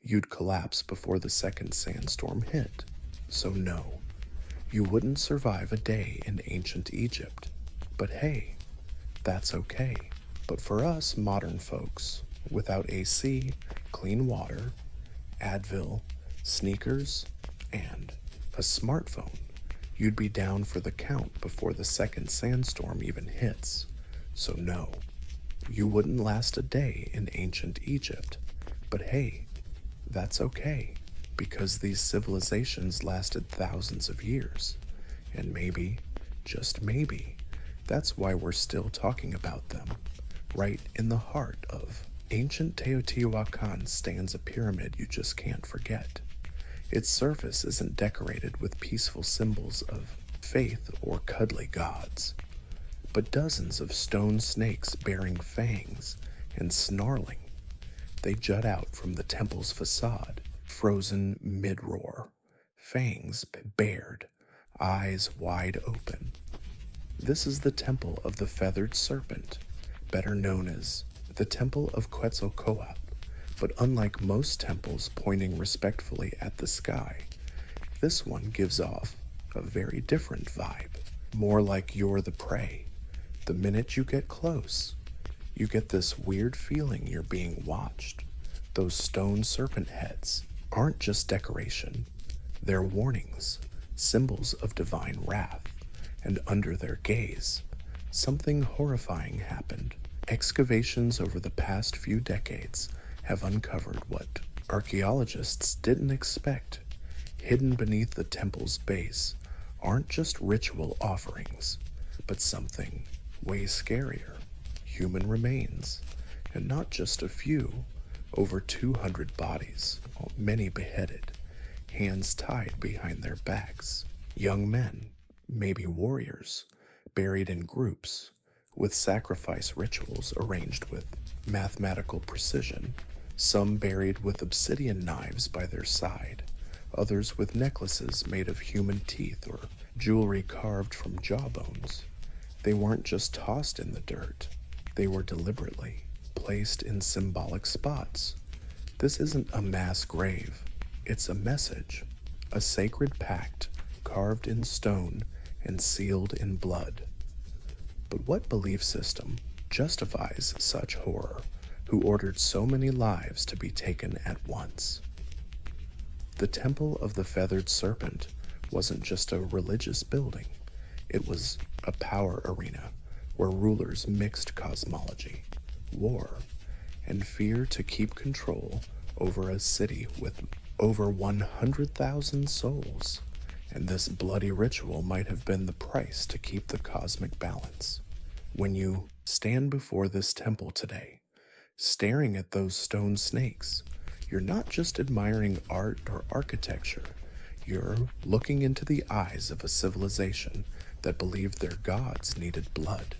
you'd collapse before the second sandstorm hit. So no, you wouldn't survive a day in ancient Egypt. But hey, that's okay. But for us modern folks, without AC, clean water, Advil, sneakers, and a smartphone, you'd be down for the count before the second sandstorm even hits. So no, you wouldn't last a day in ancient Egypt. But hey, that's okay, because these civilizations lasted thousands of years. And maybe, just maybe, that's why we're still talking about them. Right in the heart of ancient Teotihuacan stands a pyramid you just can't forget. Its surface isn't decorated with peaceful symbols of faith or cuddly gods, but dozens of stone snakes bearing fangs and snarling. They jut out from the temple's facade, frozen mid-roar, fangs bared, eyes wide open. This is the Temple of the Feathered Serpent, better known as the Temple of Quetzalcoatl. But unlike most temples pointing respectfully at the sky, this one gives off a very different vibe, more like you're the prey. The minute you get close, you get this weird feeling you're being watched. Those stone serpent heads aren't just decoration, they're warnings, symbols of divine wrath, and under their gaze, something horrifying happened. Excavations over the past few decades have uncovered what archaeologists didn't expect. Hidden beneath the temple's base aren't just ritual offerings, but something way scarier: human remains. And not just a few, over 200 bodies, many beheaded, hands tied behind their backs. Young men, maybe warriors, buried in groups, with sacrifice rituals arranged with mathematical precision. Some buried with obsidian knives by their side, others with necklaces made of human teeth or jewelry carved from jawbones. They weren't just tossed in the dirt, they were deliberately placed in symbolic spots. This isn't a mass grave, it's a message, a sacred pact carved in stone and sealed in blood. But what belief system justifies such horror? Who ordered so many lives to be taken at once? The Temple of the Feathered Serpent wasn't just a religious building. It was a power arena where rulers mixed cosmology, war, and fear to keep control over a city with over 100,000 souls. And this bloody ritual might have been the price to keep the cosmic balance. When you stand before this temple today, staring at those stone snakes, you're not just admiring art or architecture, you're looking into the eyes of a civilization that believed their gods needed blood,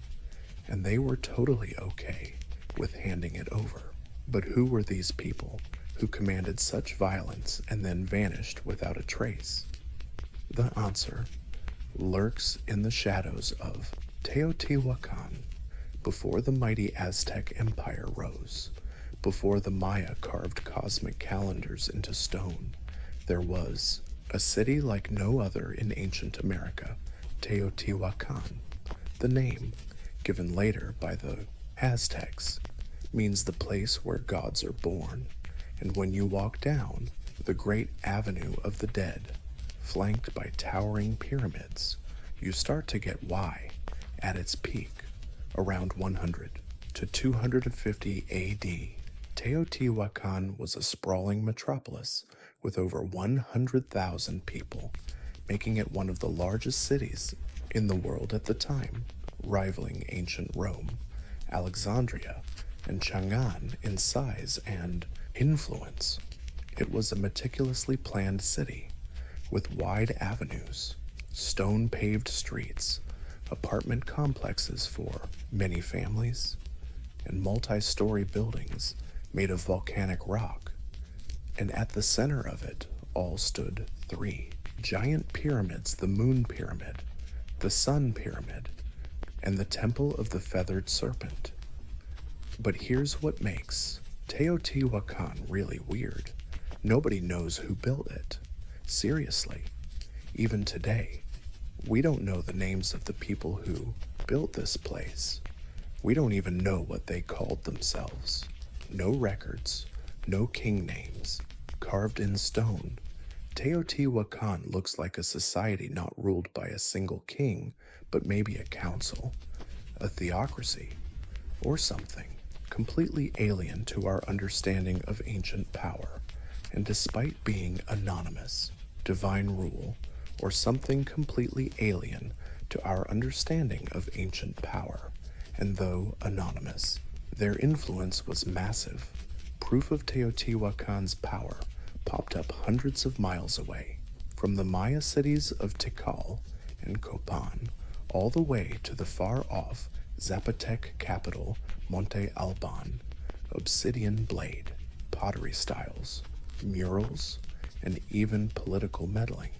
and they were totally okay with handing it over. But who were these people who commanded such violence and then vanished without a trace? The answer lurks in the shadows of Teotihuacan. Before the mighty Aztec Empire rose, before the Maya carved cosmic calendars into stone, there was a city like no other in ancient America, Teotihuacan. The name, given later by the Aztecs, means the place where gods are born, and when you walk down the great Avenue of the Dead, flanked by towering pyramids, you start to get why, at its peak, around 100 to 250 AD, Teotihuacan was a sprawling metropolis with over 100,000 people, making it one of the largest cities in the world at the time, rivaling ancient Rome, Alexandria, and Chang'an in size and influence. It was a meticulously planned city, with wide avenues, stone-paved streets, apartment complexes for many families, and multi-story buildings made of volcanic rock. And at the center of it all stood three giant pyramids: the Moon Pyramid, the Sun Pyramid, and the Temple of the Feathered Serpent. But here's what makes Teotihuacan really weird. Nobody knows who built it. Seriously, even today, we don't know the names of the people who built this place. We don't even know what they called themselves. No records, no king names, carved in stone. Teotihuacan looks like a society not ruled by a single king, but maybe a council, a theocracy, or something completely alien to our understanding of ancient power. And despite being anonymous, divine rule, or something completely alien to our understanding of ancient power, and though anonymous, their influence was massive. Proof of Teotihuacan's power popped up hundreds of miles away, from the Maya cities of Tikal and Copan, all the way to the far-off Zapotec capital Monte Alban. Obsidian blade, pottery styles, murals, and even political meddling.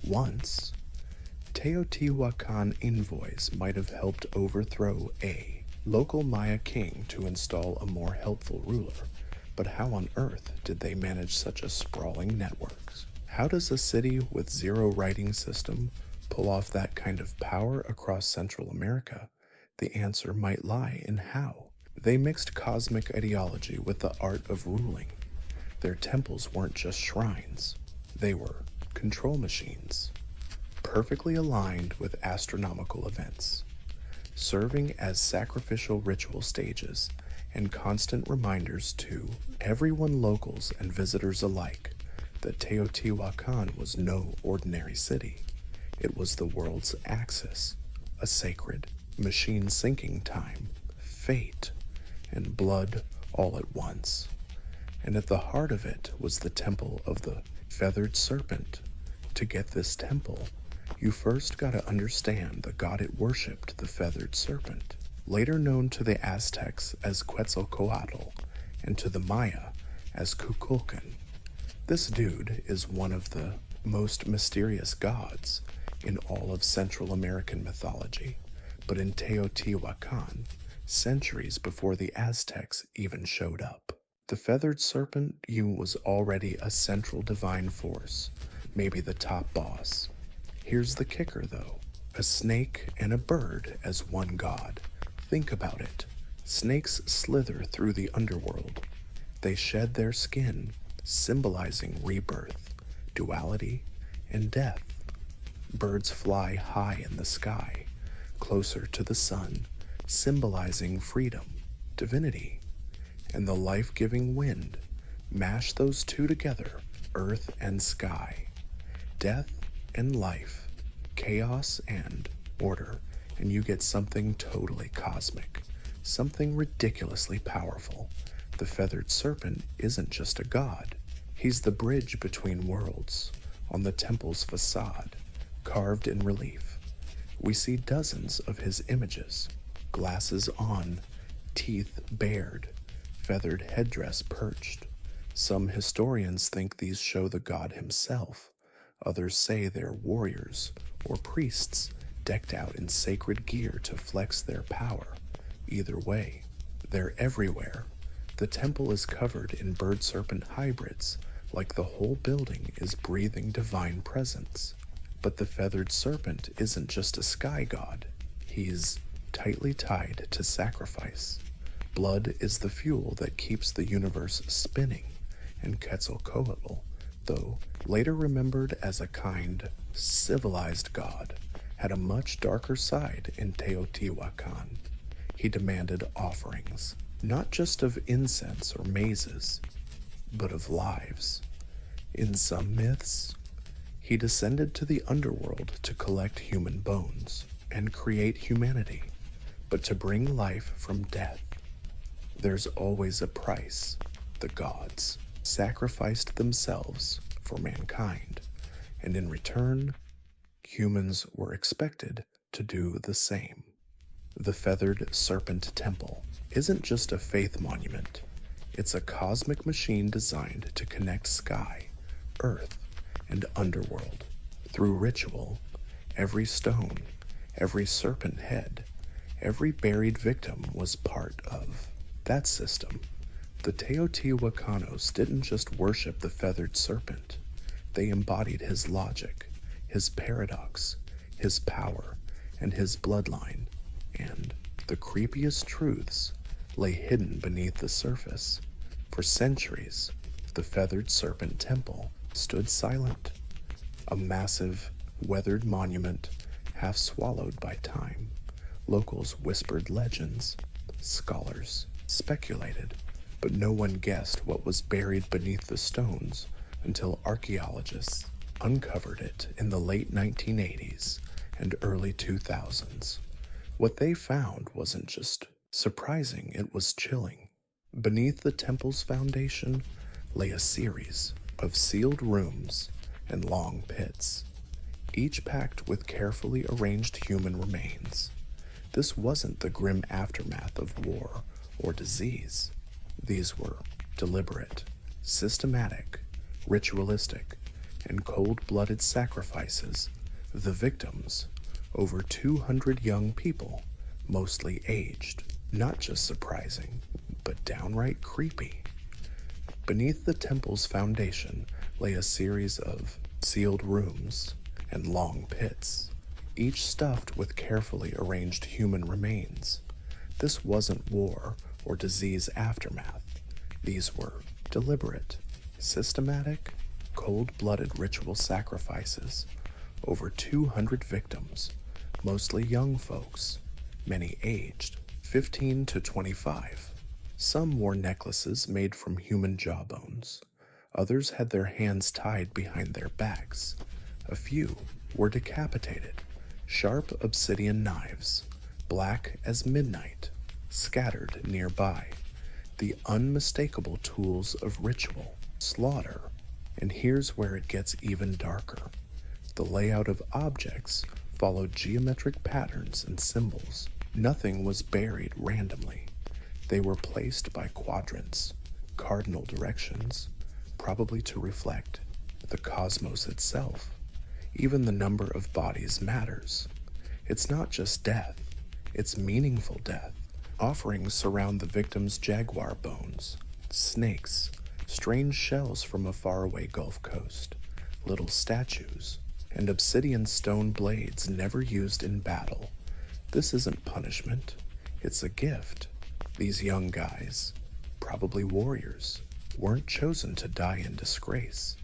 Once, Teotihuacan envoys might have helped overthrow a local Maya king to install a more helpful ruler, but how on earth did they manage such a sprawling network? How does a city with zero writing system pull off that kind of power across Central America? The answer might lie in how. They mixed cosmic ideology with the art of ruling. Their temples weren't just shrines, they were control machines, perfectly aligned with astronomical events, serving as sacrificial ritual stages and constant reminders to everyone, locals and visitors alike, that Teotihuacan was no ordinary city. It was the world's axis, a sacred machine syncing time, fate, and blood all at once. And at the heart of it was the Temple of the Feathered Serpent. To get this temple, you first gotta understand the god it worshipped, the Feathered Serpent, later known to the Aztecs as Quetzalcoatl and to the Maya as Kukulkan. This dude is one of the most mysterious gods in all of Central American mythology, but in Teotihuacan, centuries before the Aztecs even showed up. The Feathered Serpent was already a central divine force, maybe the top boss. Here's the kicker though, a snake and a bird as one god. Think about it. Snakes slither through the underworld. They shed their skin, symbolizing rebirth, duality, and death. Birds fly high in the sky, closer to the sun, symbolizing freedom, divinity, and the life-giving wind. Mash those two together, earth and sky, death and life, chaos and order, and you get something totally cosmic, something ridiculously powerful. The feathered serpent isn't just a god, he's the bridge between worlds. On the temple's facade, carved in relief, we see dozens of his images, glasses on, teeth bared, feathered headdress perched. Some historians think these show the god himself. Others say they're warriors or priests decked out in sacred gear to flex their power. Either way, they're everywhere. The temple is covered in bird-serpent hybrids, like the whole building is breathing divine presence. But the feathered serpent isn't just a sky god. He's tightly tied to sacrifice. Blood is the fuel that keeps the universe spinning, and Quetzalcoatl, though later remembered as a kind, civilized god, had a much darker side in Teotihuacan. He demanded offerings, not just of incense or mazes, but of lives. In some myths, he descended to the underworld to collect human bones and create humanity, but to bring life from death. There's always a price. The gods sacrificed themselves for mankind, and in return, humans were expected to do the same. The Feathered Serpent Temple isn't just a faith monument, it's a cosmic machine designed to connect sky, earth, and underworld. Through ritual, every stone, every serpent head, every buried victim was part of that system. The Teotihuacanos didn't just worship the feathered serpent, they embodied his logic, his paradox, his power, and his bloodline, and the creepiest truths lay hidden beneath the surface. For centuries, the Feathered Serpent Temple stood silent, a massive, weathered monument half swallowed by time. Locals whispered legends, scholars speculated, but no one guessed what was buried beneath the stones until archaeologists uncovered it in the late 1980s and early 2000s. What they found wasn't just surprising, it was chilling. Beneath the temple's foundation lay a series of sealed rooms and long pits, each packed with carefully arranged human remains. This wasn't the grim aftermath of war or disease. These were deliberate, systematic, ritualistic, and cold-blooded sacrifices. The victims, over 200 young people, mostly aged. Not just surprising, but downright creepy. Beneath the temple's foundation lay a series of sealed rooms and long pits, each stuffed with carefully arranged human remains. This wasn't war or disease aftermath. These were deliberate, systematic, cold-blooded ritual sacrifices. Over 200 victims, mostly young folks, many aged 15 to 25. Some wore necklaces made from human jawbones. Others had their hands tied behind their backs. A few were decapitated. Sharp obsidian knives, black as midnight, scattered nearby. The unmistakable tools of ritual, slaughter. And here's where it gets even darker. The layout of objects followed geometric patterns and symbols. Nothing was buried randomly. They were placed by quadrants, cardinal directions, probably to reflect the cosmos itself. Even the number of bodies matters. It's not just death, it's meaningful death. Offerings surround the victim's jaguar bones, snakes, strange shells from a faraway Gulf coast, little statues, and obsidian stone blades never used in battle. This isn't punishment, it's a gift. These young guys, probably warriors, weren't chosen to die in disgrace,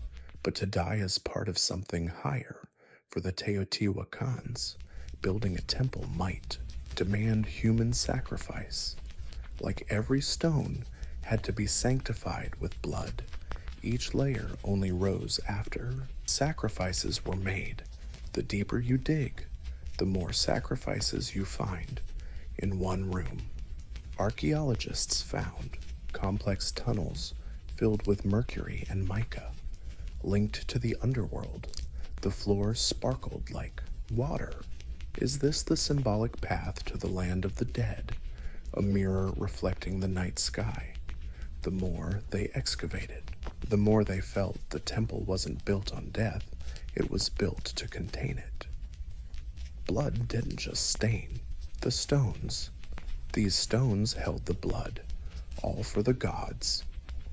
but to die as part of something higher, For the Teotihuacans, building a temple might demand human sacrifice. Like every stone had to be sanctified with blood. Each layer only rose after sacrifices were made. The deeper you dig, the more sacrifices you find in one room. Archaeologists found complex tunnels filled with mercury and mica. Linked to the underworld, the floor sparkled like water. Is this the symbolic path to the land of the dead, a mirror reflecting the night sky? The more they excavated, the more they felt the temple wasn't built on death, it was built to contain it. Blood didn't just stain the stones. These stones held the blood, all for the gods.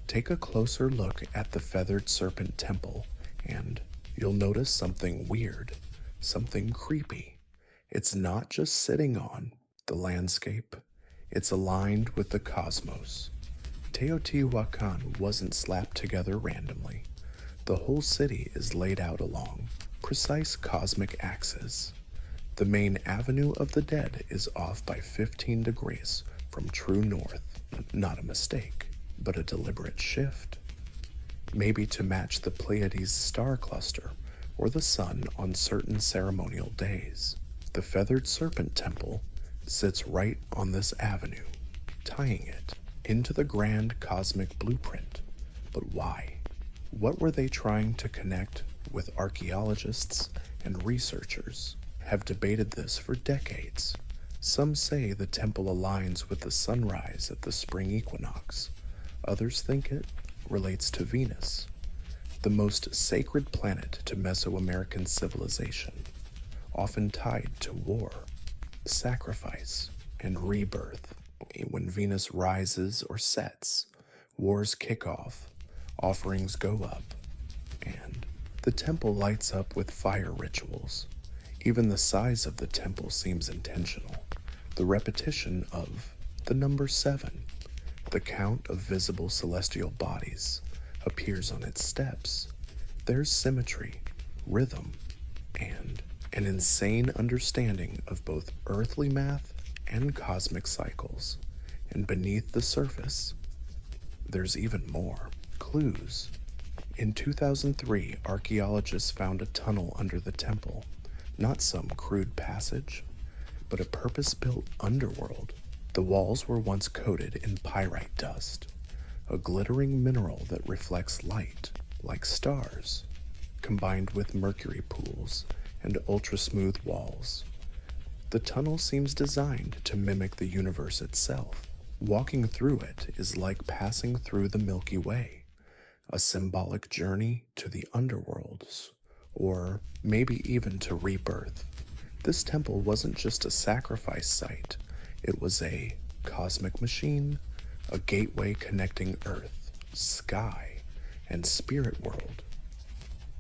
Take a closer look at the feathered serpent temple, and you'll notice something weird, something creepy. It's not just sitting on the landscape, it's aligned with the cosmos. Teotihuacan wasn't slapped together randomly. The whole city is laid out along precise cosmic axes. The main avenue of the dead is off by 15 degrees from true north. Not a mistake, but a deliberate shift. Maybe to match the Pleiades star cluster or the sun on certain ceremonial days. The feathered serpent temple sits right on this avenue, tying it into the grand cosmic blueprint. But why? What were they trying to connect with? Archaeologists and researchers have debated this for decades. Some say the temple aligns with the sunrise at the spring equinox. Others think it relates to Venus, the most sacred planet to Mesoamerican civilization, often tied to war, sacrifice, and rebirth. When Venus rises or sets, wars kick off, offerings go up, and the temple lights up with fire rituals. Even the size of the temple seems intentional. The repetition of the number 7, the count of visible celestial bodies, appears on its steps. There's symmetry, rhythm, and an insane understanding of both earthly math and cosmic cycles. And beneath the surface, there's even more clues. In 2003, archaeologists found a tunnel under the temple, not some crude passage, but a purpose-built underworld. The walls were once coated in pyrite dust, a glittering mineral that reflects light like stars, combined with mercury pools and ultra-smooth walls. The tunnel seems designed to mimic the universe itself. Walking through it is like passing through the Milky Way, a symbolic journey to the underworlds, or maybe even to rebirth. This temple wasn't just a sacrifice site, it was a cosmic machine, a gateway connecting earth, sky, and spirit world.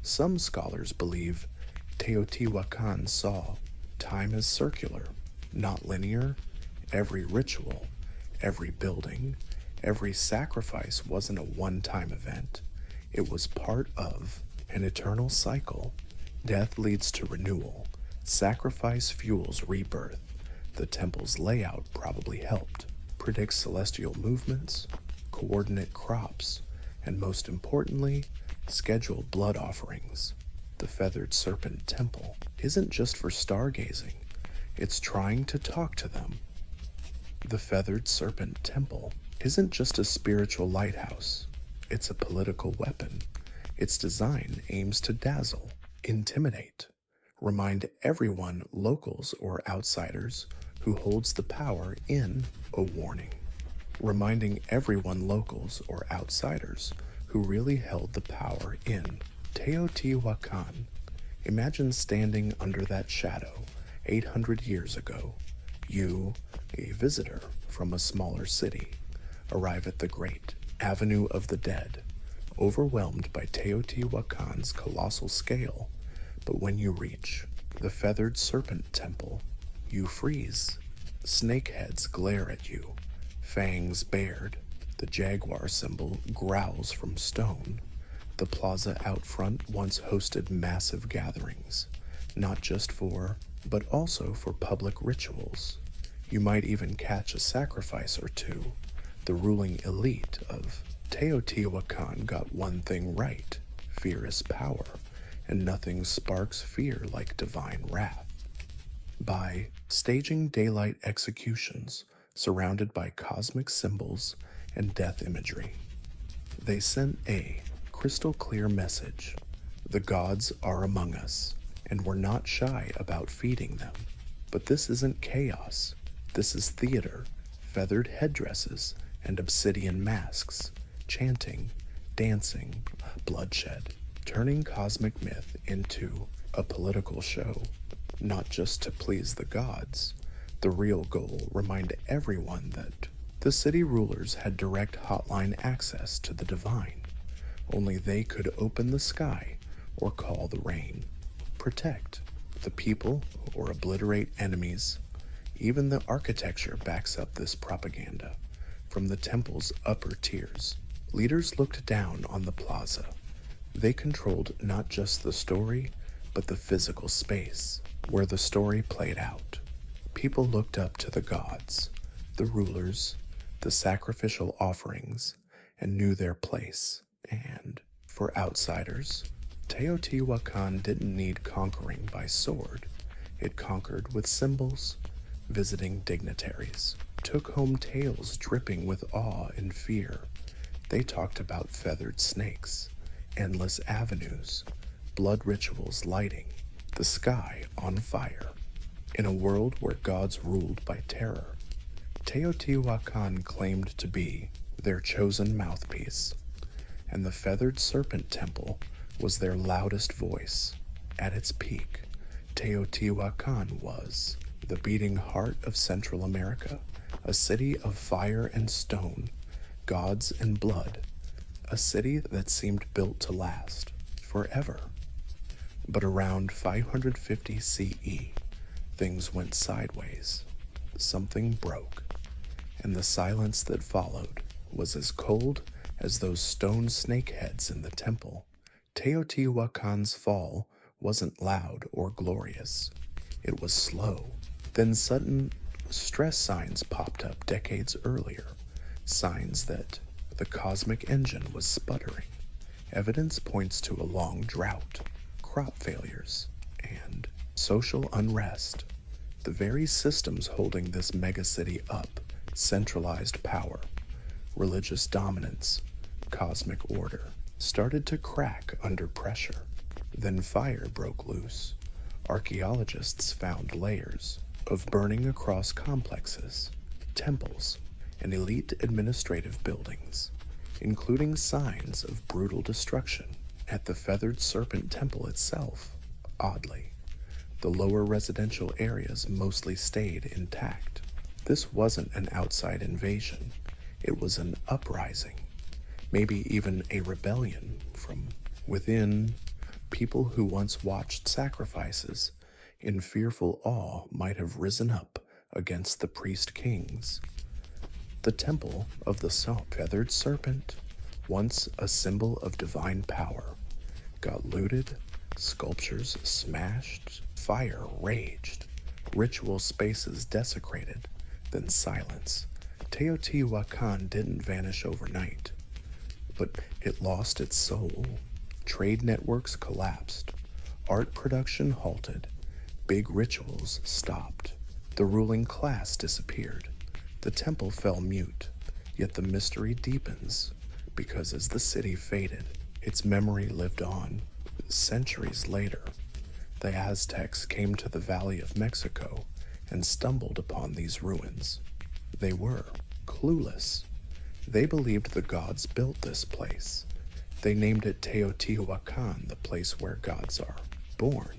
Some scholars believe Teotihuacan saw time as circular, not linear. Every ritual, every building, every sacrifice wasn't a one-time event. It was part of an eternal cycle. Death leads to renewal. Sacrifice fuels rebirth. The temple's layout probably helped predict celestial movements, coordinate crops, and most importantly, schedule blood offerings. The feathered serpent temple isn't just for stargazing, it's trying to talk to them. The feathered serpent temple isn't just a spiritual lighthouse, it's a political weapon. Its design aims to dazzle, intimidate, remind everyone, locals or outsiders, who holds the power in a warning. Reminding everyone, locals or outsiders, who really held the power in Teotihuacan. Imagine standing under that shadow 800 years ago. You, a visitor from a smaller city, arrive at the great Avenue of the Dead, overwhelmed by Teotihuacan's colossal scale. But when you reach the feathered serpent temple, you freeze. Snake heads glare at you, fangs bared. The jaguar symbol growls from stone. The plaza out front once hosted massive gatherings. not just for, but also for public rituals. You might even catch a sacrifice or two. The ruling elite of Teotihuacan got one thing right: fear is power, and nothing sparks fear like divine wrath. By staging daylight executions surrounded by cosmic symbols and death imagery, they sent a crystal clear message: the gods are among us, and we're not shy about feeding them. But this isn't chaos. This is theater, feathered headdresses, and obsidian masks, chanting, dancing, bloodshed, turning cosmic myth into a political show, not just to please the gods. The real goal: remind everyone that the city rulers had direct hotline access to the divine. Only they could open the sky or call the rain, protect the people or obliterate enemies. Even the architecture backs up this propaganda. From the temple's upper tiers, leaders looked down on the plaza. They controlled not just the story, but the physical space where the story played out. People looked up to the gods, the rulers, the sacrificial offerings, and knew their place. And for outsiders, Teotihuacan didn't need conquering by sword. It conquered with symbols. Visiting dignitaries took home tales dripping with awe and fear. They talked about feathered snakes, endless avenues, blood rituals lighting the sky on fire. In a world where gods ruled by terror, Teotihuacan claimed to be their chosen mouthpiece, and the feathered serpent temple was their loudest voice. At its peak, Teotihuacan was the beating heart of Central America, a city of fire and stone, gods and blood, a city that seemed built to last forever. But around 550 CE, things went sideways. Something broke, and the silence that followed was as cold as those stone snake heads in the temple. Teotihuacan's fall wasn't loud or glorious. It was slow. Then sudden stress signs popped up decades earlier, signs that the cosmic engine was sputtering. Evidence points to a long drought, crop failures, and social unrest. The very systems holding this megacity up: centralized power, religious dominance, cosmic order, started to crack under pressure. Then fire broke loose. Archaeologists found layers of burning across complexes, temples, and elite administrative buildings, including signs of brutal destruction at the feathered serpent temple itself. Oddly, the lower residential areas mostly stayed intact. This wasn't an outside invasion. It was an uprising, maybe even a rebellion from within. People who once watched sacrifices in fearful awe might have risen up against the priest kings. The temple of the feathered serpent, once a symbol of divine power, got looted, sculptures smashed, fire raged, ritual spaces desecrated, then silence. Teotihuacan didn't vanish overnight, but it lost its soul. Trade networks collapsed, art production halted, big rituals stopped, the ruling class disappeared, the temple fell mute. Yet the mystery deepens, because as the city faded, its memory lived on. Centuries later, the Aztecs came to the Valley of Mexico and stumbled upon these ruins. They were clueless. They believed the gods built this place. They named it Teotihuacan, the place where gods are born.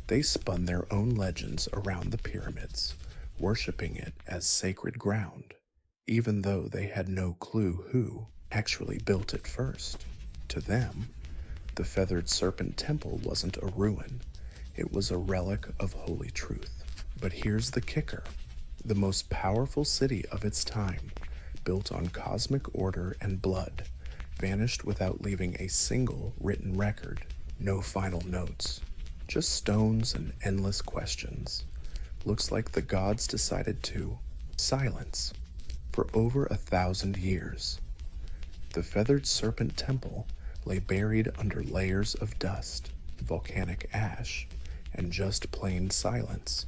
They spun their own legends around the pyramids, worshiping it as sacred ground, even though they had no clue who actually built it first. To them, the feathered serpent temple wasn't a ruin. It was a relic of holy truth. But here's the kicker. The most powerful city of its time, built on cosmic order and blood, vanished without leaving a single written record. No final notes, Just stones and endless questions. Looks like the gods decided to silence for over 1,000 years. The feathered serpent temple lay buried under layers of dust, volcanic ash, and just plain silence.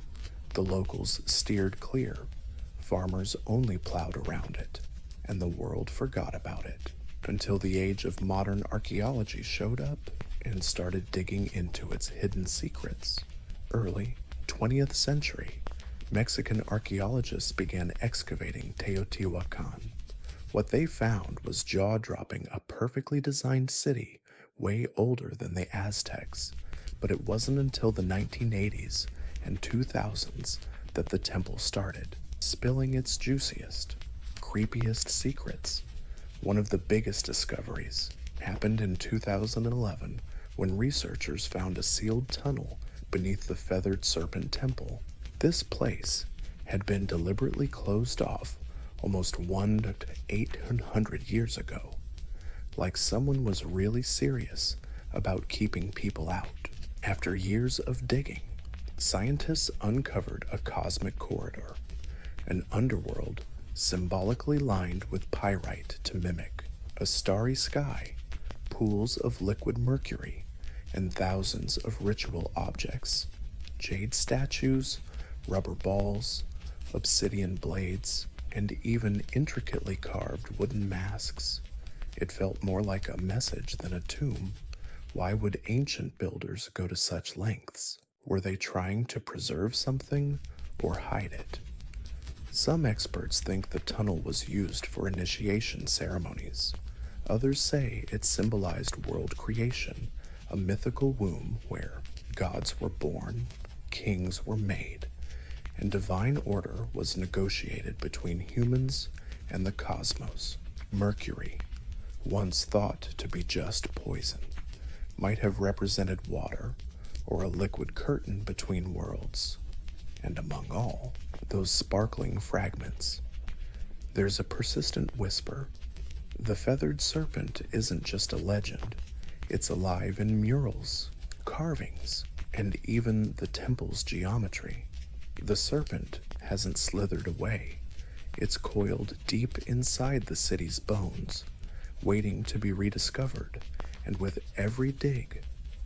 The locals steered clear. Farmers only plowed around it, and the world forgot about it until the age of modern archaeology showed up and started digging into its hidden secrets. Early 20th century, Mexican archaeologists began excavating Teotihuacan. What they found was jaw-dropping, a perfectly designed city way older than the Aztecs. But it wasn't until the 1980s and 2000s that the temple started spilling its juiciest, creepiest secrets. One of the biggest discoveries happened in 2011 when researchers found a sealed tunnel beneath the feathered serpent temple. This place had been deliberately closed off almost 100 to 800 years ago, like someone was really serious about keeping people out. After years of digging, scientists uncovered a cosmic corridor, an underworld symbolically lined with pyrite to mimic a starry sky, pools of liquid mercury, and thousands of ritual objects, jade statues, rubber balls, obsidian blades, and even intricately carved wooden masks. It felt more like a message than a tomb. Why would ancient builders go to such lengths? Were they trying to preserve something or hide it? Some experts think the tunnel was used for initiation ceremonies. Others say it symbolized world creation, a mythical womb where gods were born, kings were made, and divine order was negotiated between humans and the cosmos. Mercury, once thought to be just poison, might have represented water or a liquid curtain between worlds. And among all those sparkling fragments, there's a persistent whisper. The feathered serpent isn't just a legend, it's alive in murals, carvings, and even the temple's geometry. The serpent hasn't slithered away. It's coiled deep inside the city's bones, waiting to be rediscovered, and with every dig,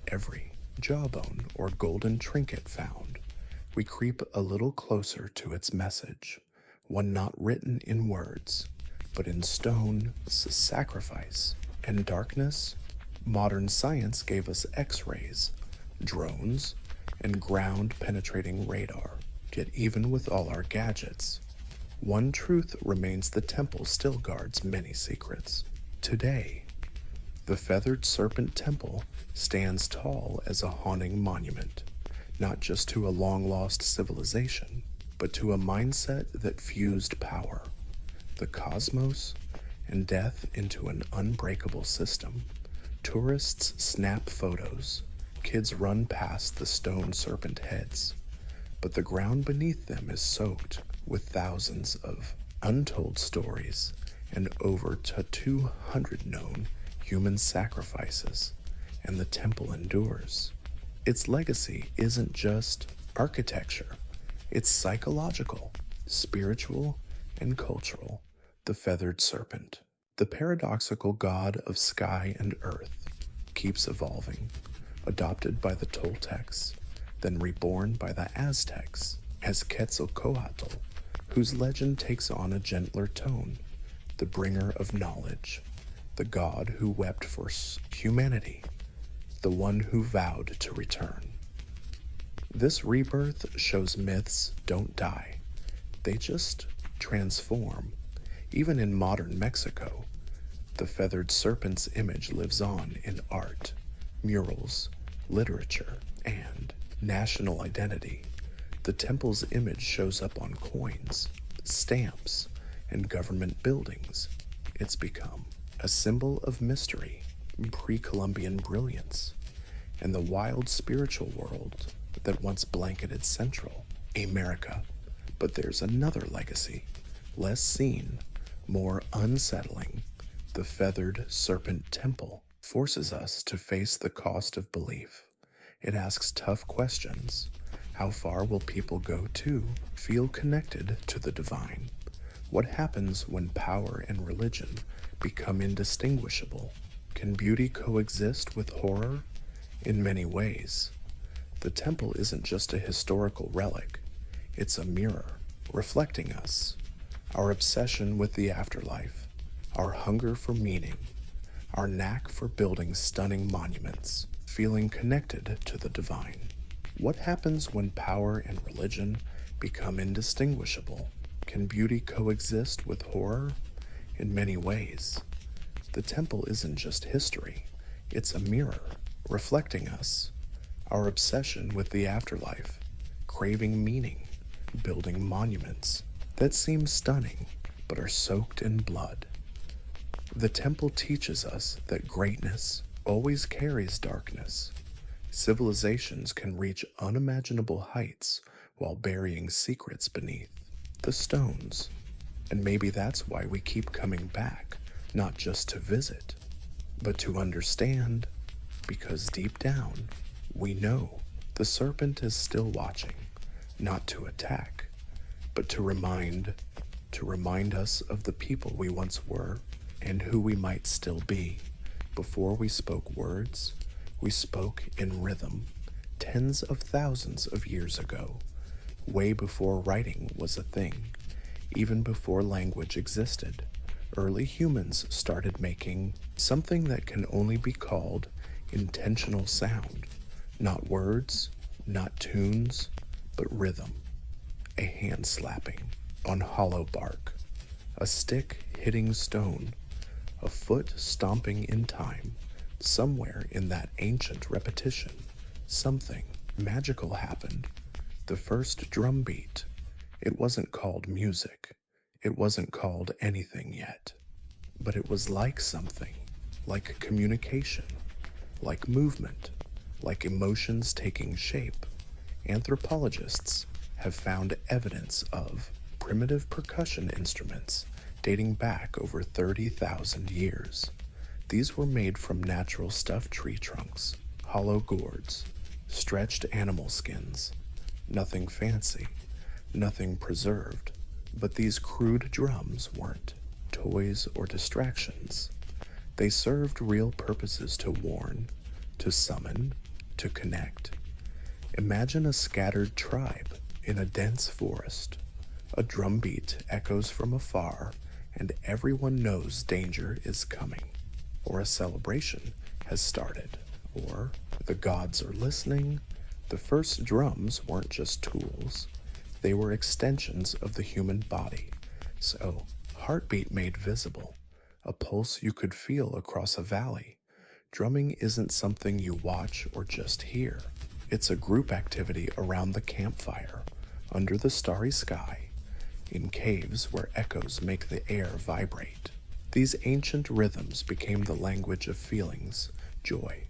every jawbone or golden trinket found, we creep a little closer to its message, one not written in words, but in stone, sacrifice, and darkness. Modern science gave us X-rays, drones, and ground-penetrating radar. Yet even with all our gadgets, one truth remains: the temple still guards many secrets. Today, the feathered serpent temple stands tall as a haunting monument, not just to a long-lost civilization, but to a mindset that fused power, the cosmos, and death into an unbreakable system. Tourists snap photos, kids run past the stone serpent heads, but the ground beneath them is soaked with thousands of untold stories and over 200 known human sacrifices, and the temple endures. Its legacy isn't just architecture, it's psychological, spiritual, and cultural. The feathered serpent, the paradoxical god of sky and earth, keeps evolving, adopted by the Toltecs, then reborn by the Aztecs as Quetzalcoatl, whose legend takes on a gentler tone, the bringer of knowledge, the god who wept for humanity, the one who vowed to return. This rebirth shows myths don't die, they just transform. Even in modern Mexico, the feathered serpent's image lives on in art, murals, literature, and national identity. The temple's image shows up on coins, stamps, and government buildings. It's become a symbol of mystery, pre-Columbian brilliance, and the wild spiritual world that once blanketed Central America. But there's another legacy, less seen, more unsettling. The feathered serpent temple forces us to face the cost of belief. It asks tough questions. How far will people go to feel connected to the divine? What happens when power and religion become indistinguishable? Can beauty coexist with horror? In many ways. The temple isn't just a historical relic, it's a mirror reflecting us, our obsession with the afterlife, our hunger for meaning, our knack for building stunning monuments, feeling connected to the divine. What happens when power and religion become indistinguishable? Can beauty coexist with horror? In many ways. The temple isn't just history, it's a mirror reflecting us, our obsession with the afterlife, craving meaning, building monuments that seem stunning but are soaked in blood. The temple teaches us that greatness always carries darkness. Civilizations can reach unimaginable heights while burying secrets beneath the stones. And maybe that's why we keep coming back, not just to visit, but to understand, because deep down, we know the serpent is still watching, not to attack, but to remind us of the people we once were and who we might still be. Before we spoke words, we spoke in rhythm, tens of thousands of years ago, way before writing was a thing, even before language existed. Early humans started making something that can only be called intentional sound. Not words, not tunes, but rhythm. A hand slapping on hollow bark, a stick hitting stone, a foot stomping in time. Somewhere in that ancient repetition, something magical happened. The first drum beat. It wasn't called music. It wasn't called anything yet. But it was like something, like communication, like movement, like emotions taking shape. Anthropologists have found evidence of primitive percussion instruments dating back over 30,000 years. These were made from natural stuffed tree trunks, hollow gourds, stretched animal skins. Nothing fancy, nothing preserved, but these crude drums weren't toys or distractions. They served real purposes to warn, to summon, to connect. Imagine a scattered tribe in a dense forest. A drumbeat echoes from afar, and everyone knows danger is coming, or a celebration has started, or the gods are listening. The first drums weren't just tools, they were extensions of the human body. So, heartbeat made visible, a pulse you could feel across a valley. Drumming isn't something you watch or just hear. It's a group activity around the campfire, under the starry sky, in caves where echoes make the air vibrate. These ancient rhythms became the language of feelings, joy,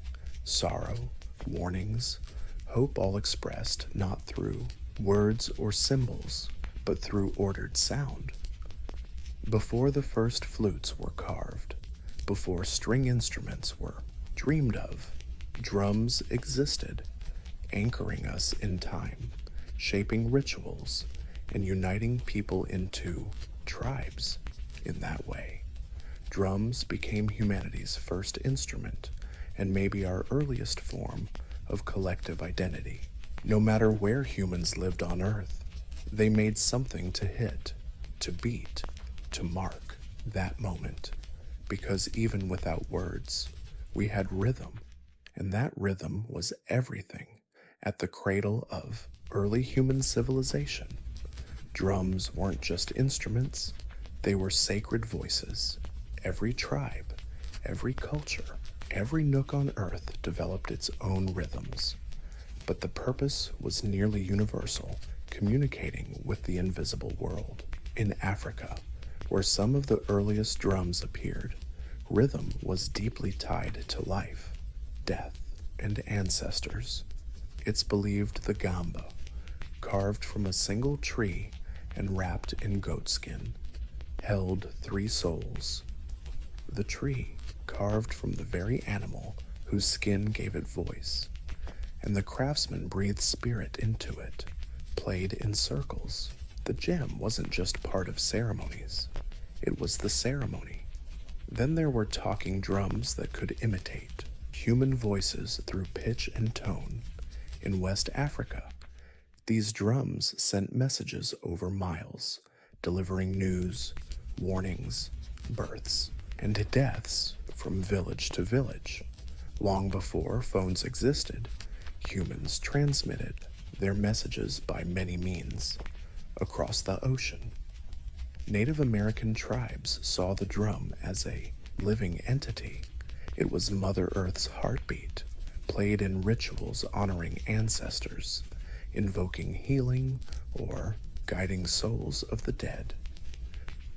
sorrow, warnings, hope, all expressed not through words or symbols, but through ordered sound. Before the first flutes were carved, before string instruments were dreamed of, drums existed, anchoring us in time, shaping rituals, and uniting people into tribes. In that way, drums became humanity's first instrument and maybe our earliest form of collective identity. No matter where humans lived on Earth, they made something to hit, to beat, to mark that moment. Because even without words, we had rhythm, and that rhythm was everything at the cradle of early human civilization. Drums weren't just instruments, they were sacred voices. Every tribe, every culture, every nook on Earth developed its own rhythms. But the purpose was nearly universal, communicating with the invisible world. In Africa, where some of the earliest drums appeared, rhythm was deeply tied to life, death, and ancestors. It's believed the gamba, carved from a single tree and wrapped in goatskin, held three souls. The tree, carved from the very animal whose skin gave it voice, and the craftsman breathed spirit into it, played in circles. The gem wasn't just part of ceremonies, it was the ceremony. Then there were talking drums that could imitate human voices through pitch and tone. In West Africa, these drums sent messages over miles, delivering news, warnings, births, and deaths from village to village. Long before phones existed, humans transmitted their messages by many means across the ocean. Native American tribes saw the drum as a living entity. It was Mother Earth's heartbeat, played in rituals honoring ancestors, invoking healing, or guiding souls of the dead.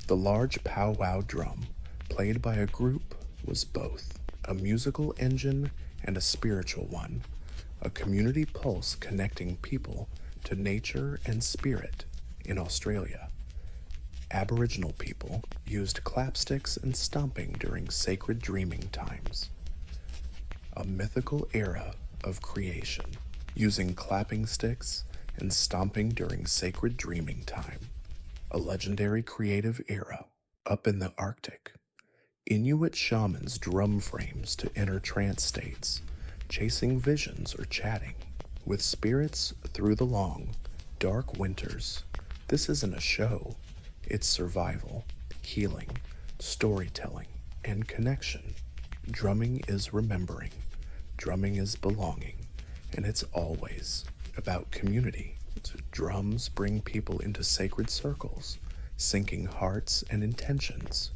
The large powwow drum, played by a group, was both a musical engine and a spiritual one, a community pulse connecting people to nature and spirit. In Australia, Aboriginal people used clapsticks and stomping during sacred dreaming times, a mythical era of creation, using clapping sticks and stomping during sacred dreaming time, a legendary creative era. Up in the Arctic, Inuit shamans drum frames to enter trance states, chasing visions or chatting with spirits through the long, dark winters. This isn't a show, it's survival, healing, storytelling, and connection. Drumming is remembering, drumming is belonging, and it's always about community. Drums bring people into sacred circles, syncing hearts and intentions.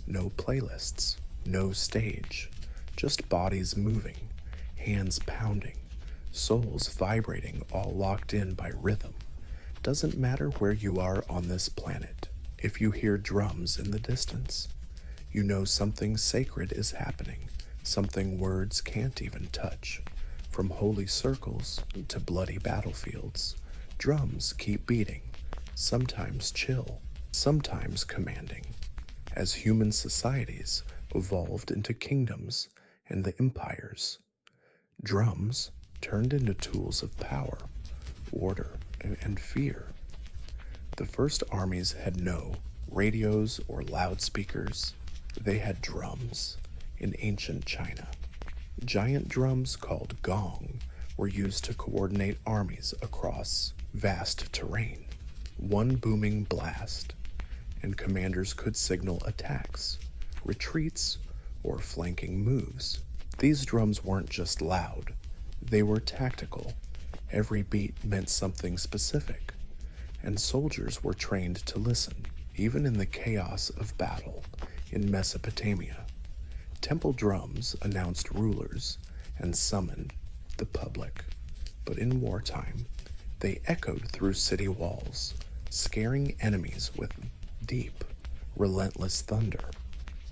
No playlists, no stage, just bodies moving, hands pounding, souls vibrating, all locked in by rhythm. Doesn't matter where you are on this planet. If you hear drums in the distance, you know something sacred is happening, something words can't even touch. From holy circles to bloody battlefields, drums keep beating, sometimes chill, sometimes commanding. As human societies evolved into kingdoms and the empires, drums turned into tools of power, order, and fear. The first armies had no radios or loudspeakers. They had drums in ancient China. Giant drums called gong were used to coordinate armies across vast terrain. One booming blast, and commanders could signal attacks, retreats, or flanking moves. These drums weren't just loud, they were tactical. Every beat meant something specific, and soldiers were trained to listen, even in the chaos of battle. In Mesopotamia, temple drums announced rulers and summoned the public, but in wartime, they echoed through city walls, scaring enemies with deep, relentless thunder.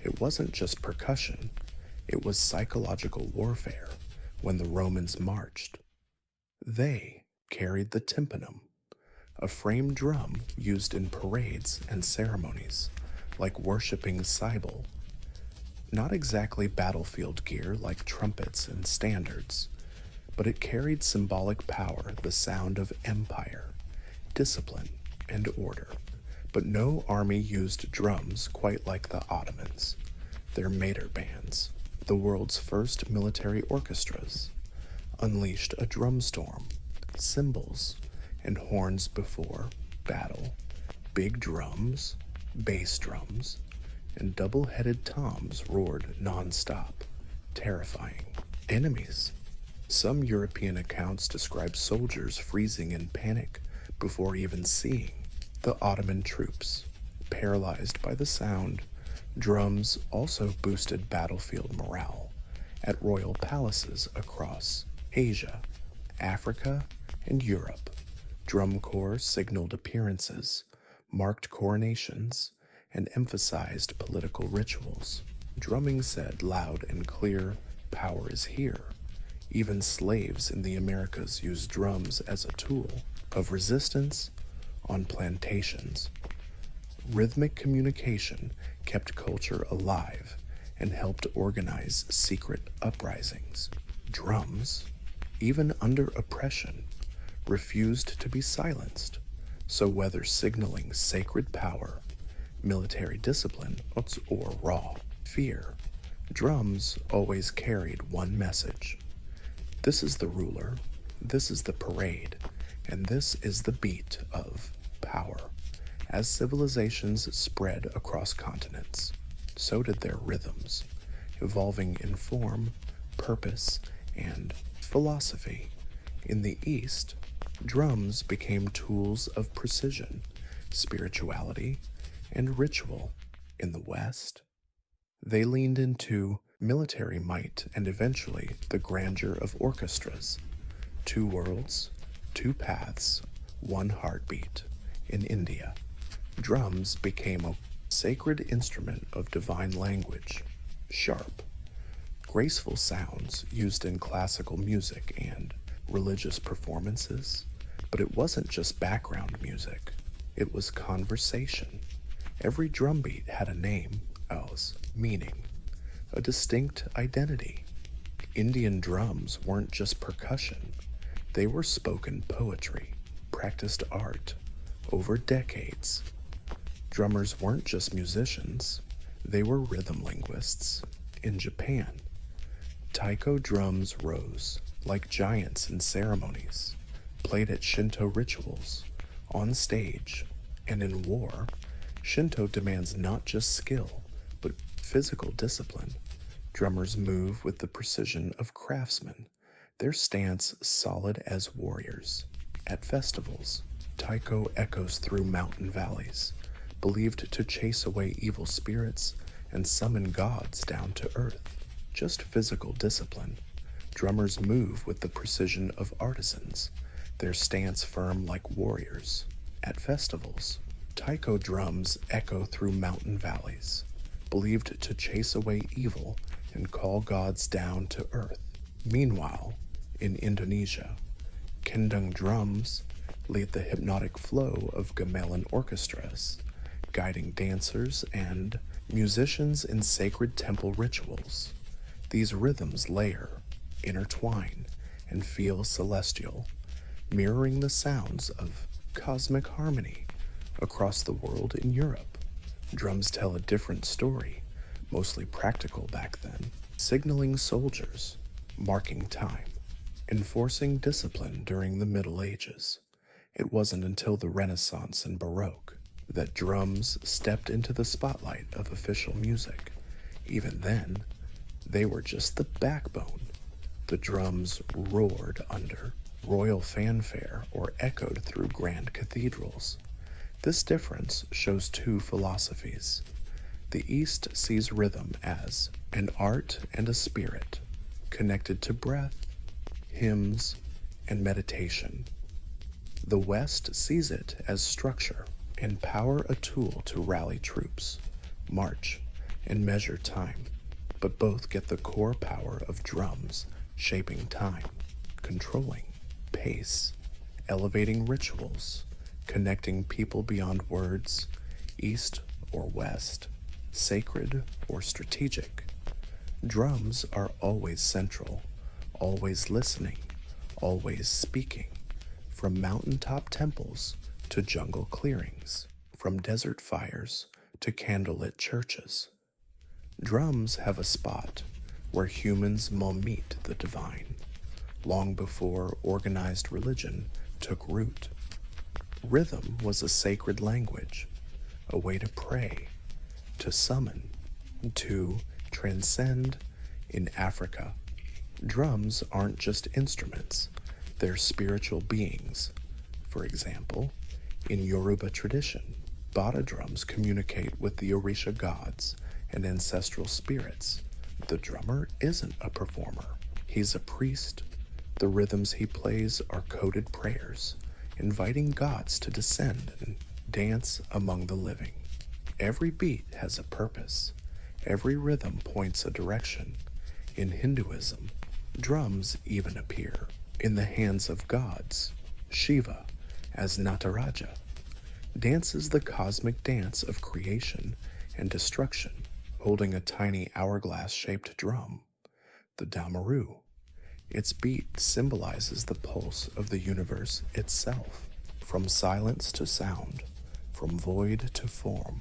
It wasn't just percussion, it was psychological warfare. When the Romans marched, they carried the tympanum, a framed drum used in parades and ceremonies, like worshiping Cybele. Not exactly battlefield gear like trumpets and standards, but it carried symbolic power, the sound of empire, discipline, and order. But no army used drums quite like the Ottomans. Their Mater bands, the world's first military orchestras, unleashed a drum storm, cymbals and horns before battle, big drums, bass drums, and double-headed toms roared non-stop, terrifying enemies. Some European accounts describe soldiers freezing in panic before even seeing the Ottoman troops. Paralyzed by the sound, drums also boosted battlefield morale at royal palaces across Asia, Africa, and Europe. Drum corps signaled appearances, marked coronations, and emphasized political rituals. Drumming said loud and clear, "Power is here." Even slaves in the Americas used drums as a tool of resistance on plantations. Rhythmic communication kept culture alive and helped organize secret uprisings. Drums even under oppression, refused to be silenced. So whether signaling sacred power, military discipline, or raw fear, drums always carried one message. This is the ruler, this is the parade, and this is the beat of power. As civilizations spread across continents, so did their rhythms, evolving in form, purpose, and philosophy. In the East, drums became tools of precision, spirituality, and ritual. In the West, they leaned into military might and eventually the grandeur of orchestras. Two worlds, two paths, one heartbeat. In India, drums became a sacred instrument of divine language, sharp, graceful sounds used in classical music and religious performances. But it wasn't just background music, it was conversation. Every drumbeat had a name, else meaning, a distinct identity. Indian drums weren't just percussion, they were spoken poetry, practiced art, over decades. Drummers weren't just musicians, they were rhythm linguists. In Japan, taiko drums rose like giants in ceremonies, played at Shinto rituals, on stage, and in war. Shinto demands not just skill, but physical discipline. Drummers move with the precision of craftsmen, their stance solid as warriors. At festivals, taiko echoes through mountain valleys, believed to chase away evil spirits and summon gods down to earth. Just physical discipline. Drummers move with the precision of artisans, their stance firm like warriors. At festivals, taiko drums echo through mountain valleys, believed to chase away evil and call gods down to earth. Meanwhile, in Indonesia, kendang drums lead the hypnotic flow of gamelan orchestras, guiding dancers and musicians in sacred temple rituals. These rhythms layer, intertwine, and feel celestial, mirroring the sounds of cosmic harmony across the world. In Europe, drums tell a different story, mostly practical back then, signaling soldiers, marking time, enforcing discipline during the Middle Ages. It wasn't until the Renaissance and Baroque that drums stepped into the spotlight of official music. Even then, they were just the backbone. The drums roared under royal fanfare or echoed through grand cathedrals. This difference shows two philosophies. The East sees rhythm as an art and a spirit, connected to breath, hymns, and meditation. The West sees it as structure and power, a tool to rally troops, march, and measure time. But both get the core power of drums, shaping time, controlling pace, elevating rituals, connecting people beyond words, east or west, sacred or strategic. Drums are always central, always listening, always speaking. From mountaintop temples to jungle clearings, from desert fires to candlelit churches. Drums have a spot where humans meet the divine, long before organized religion took root. Rhythm was a sacred language, a way to pray, to summon, to transcend. In Africa, drums aren't just instruments, they're spiritual beings. For example, in Yoruba tradition, Bata drums communicate with the Orisha gods and ancestral spirits. The drummer isn't a performer, he's a priest. The rhythms he plays are coded prayers, inviting gods to descend and dance among the living. Every beat has a purpose, every rhythm points a direction. In Hinduism, drums even appear in the hands of gods. Shiva, as Nataraja, dances the cosmic dance of creation and destruction, holding a tiny hourglass-shaped drum. The Damaru, Its beat symbolizes the pulse of the universe itself, from silence to sound, from void to form.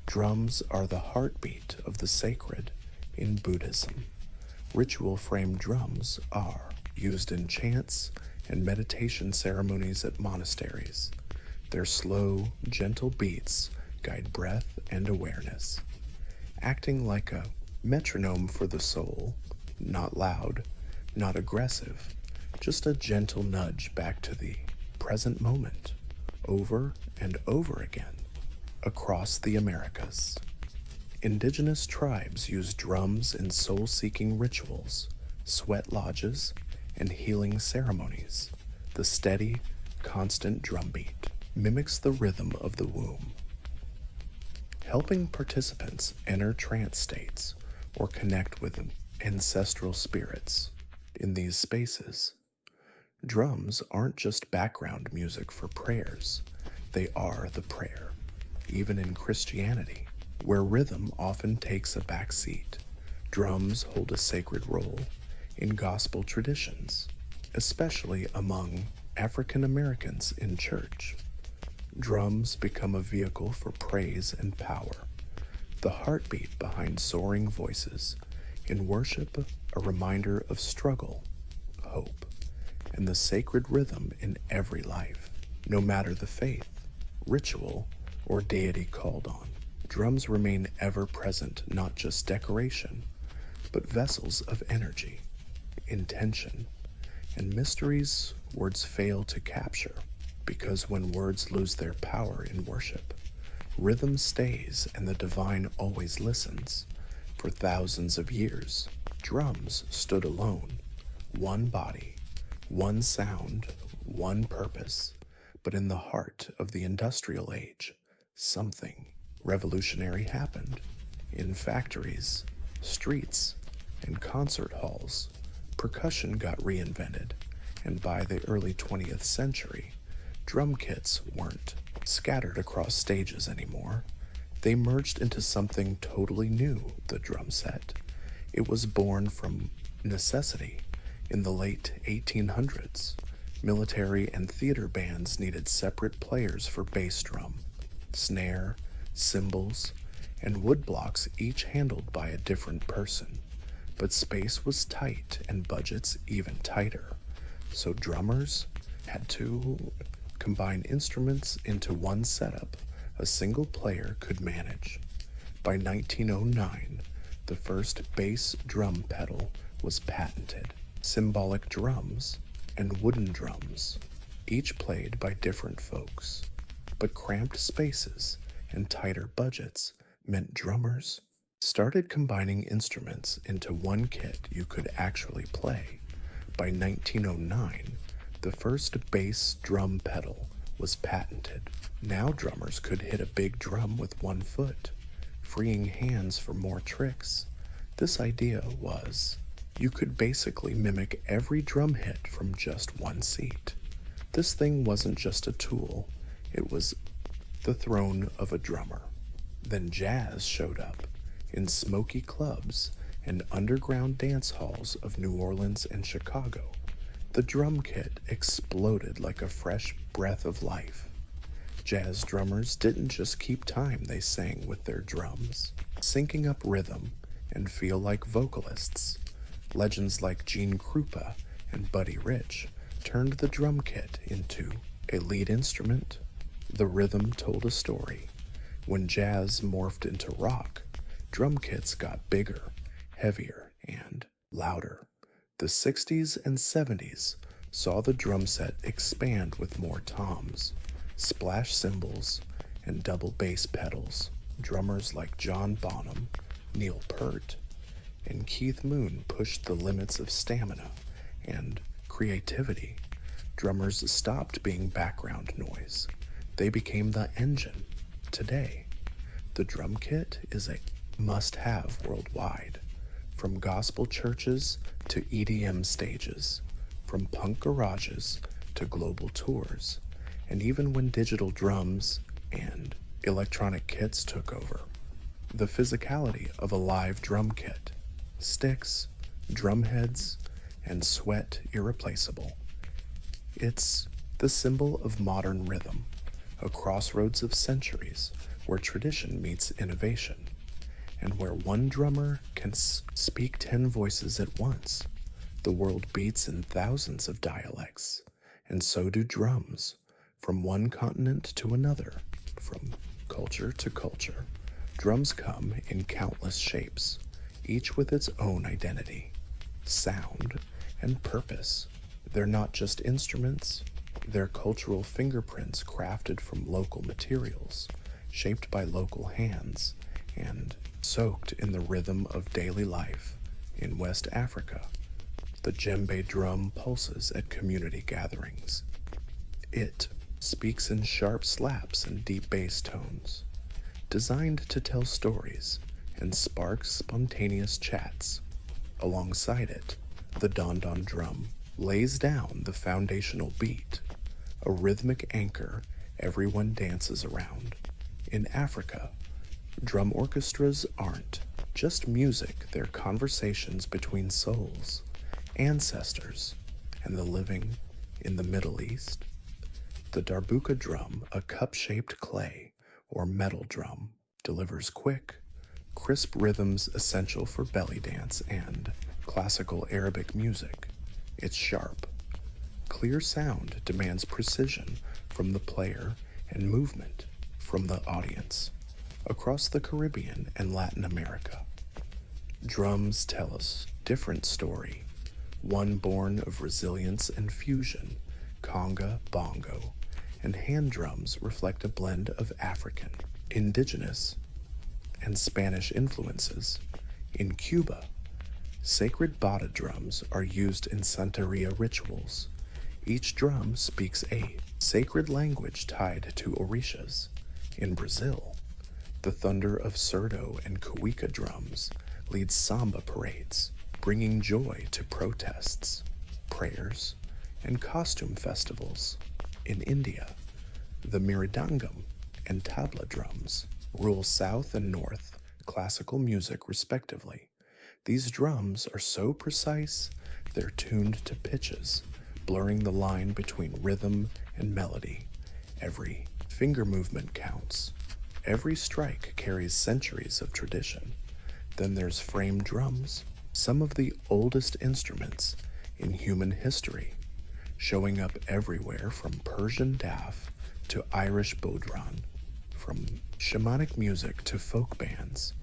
Drums are the heartbeat of the sacred in Buddhism. Ritual-framed drums are used in chants and meditation ceremonies at monasteries. Their slow, gentle beats guide breath and awareness, acting like a metronome for the soul, not loud, not aggressive, just a gentle nudge back to the present moment, over and over again, across the Americas. Indigenous tribes use drums in soul-seeking rituals, sweat lodges, and healing ceremonies. The steady, constant drumbeat mimics the rhythm of the womb, helping participants enter trance states or connect with ancestral spirits. In these spaces, drums aren't just background music for prayers, they are the prayer. Even in Christianity, where rhythm often takes a back seat, drums hold a sacred role in gospel traditions, especially among African Americans in church. Drums become a vehicle for praise and power, the heartbeat behind soaring voices. In worship, a reminder of struggle, hope, and the sacred rhythm in every life, no matter the faith, ritual, or deity called on. Drums remain ever present, not just decoration, but vessels of energy, intention, and mysteries words fail to capture, because when words lose their power in worship, rhythm stays and the divine always listens. For thousands of years, drums stood alone, one body, one sound, one purpose. But in the heart of the industrial age, something revolutionary happened. In factories, streets, and concert halls, percussion got reinvented, and by the early 20th century, drum kits weren't scattered across stages anymore. They merged into something totally new, the drum set. It was born from necessity. In the late 1800s, military and theater bands needed separate players for bass drum, snare, cymbals, and wood blocks, each handled by a different person. But space was tight and budgets even tighter, so drummers had to combine instruments into one setup a single player could manage. By 1909, the first bass drum pedal was patented. Symbolic drums and wooden drums, each played by different folks. But cramped spaces and tighter budgets meant drummers started combining instruments into one kit you could actually play. By 1909, the first bass drum pedal was patented. Now drummers could hit a big drum with one foot, freeing hands for more tricks. This idea was, you could basically mimic every drum hit from just one seat. This thing wasn't just a tool, it was the throne of a drummer. Then jazz showed up in smoky clubs and underground dance halls of New Orleans and Chicago. The drum kit exploded like a fresh breath of life. Jazz drummers didn't just keep time, they sang with their drums, syncing up rhythm and feel like vocalists. Legends like Gene Krupa and Buddy Rich turned the drum kit into a lead instrument. The rhythm told a story. When jazz morphed into rock, drum kits got bigger, heavier, and louder. The 60s and 70s saw the drum set expand with more toms, splash cymbals, and double bass pedals. Drummers like John Bonham, Neil Peart, and Keith Moon pushed the limits of stamina and creativity. Drummers stopped being background noise. They became the engine. Today, the drum kit is a must-have worldwide, from gospel churches to EDM stages, from punk garages to global tours, and even when digital drums and electronic kits took over. The physicality of a live drum kit, sticks, drum heads, and sweat irreplaceable. It's the symbol of modern rhythm, a crossroads of centuries where tradition meets innovation, and where one drummer can speak 10 voices at once. The world beats in thousands of dialects, and so do drums, from one continent to another, from culture to culture. Drums come in countless shapes, each with its own identity, sound, and purpose. They're not just instruments, they're cultural fingerprints crafted from local materials, shaped by local hands, and soaked in the rhythm of daily life. In West Africa, the djembe drum pulses at community gatherings. It speaks in sharp slaps and deep bass tones, designed to tell stories and spark spontaneous chats. Alongside it, the don-don drum lays down the foundational beat, a rhythmic anchor everyone dances around. In Africa, drum orchestras aren't just music, they're conversations between souls, ancestors, and the living. In the Middle East, the darbuka drum, a cup-shaped clay or metal drum, delivers quick, crisp rhythms essential for belly dance and classical Arabic music. It's sharp, clear sound demands precision from the player and movement from the audience. Across the Caribbean and Latin America, drums tell us different story, one born of resilience and fusion. Conga, bongo, and hand drums reflect a blend of African, indigenous, and Spanish influences. In Cuba, sacred bata drums are used in Santeria rituals. Each drum speaks a sacred language tied to orishas. In Brazil, the thunder of surdo and cuica drums leads samba parades, bringing joy to protests, prayers, and costume festivals. In India, the miridangam and tabla drums rule south and north classical music respectively. These drums are so precise, they're tuned to pitches, blurring the line between rhythm and melody. Every finger movement counts. Every strike carries centuries of tradition. Then there's frame drums, some of the oldest instruments in human history, showing up everywhere from Persian daf to Irish bodhran, from shamanic music to folk bands,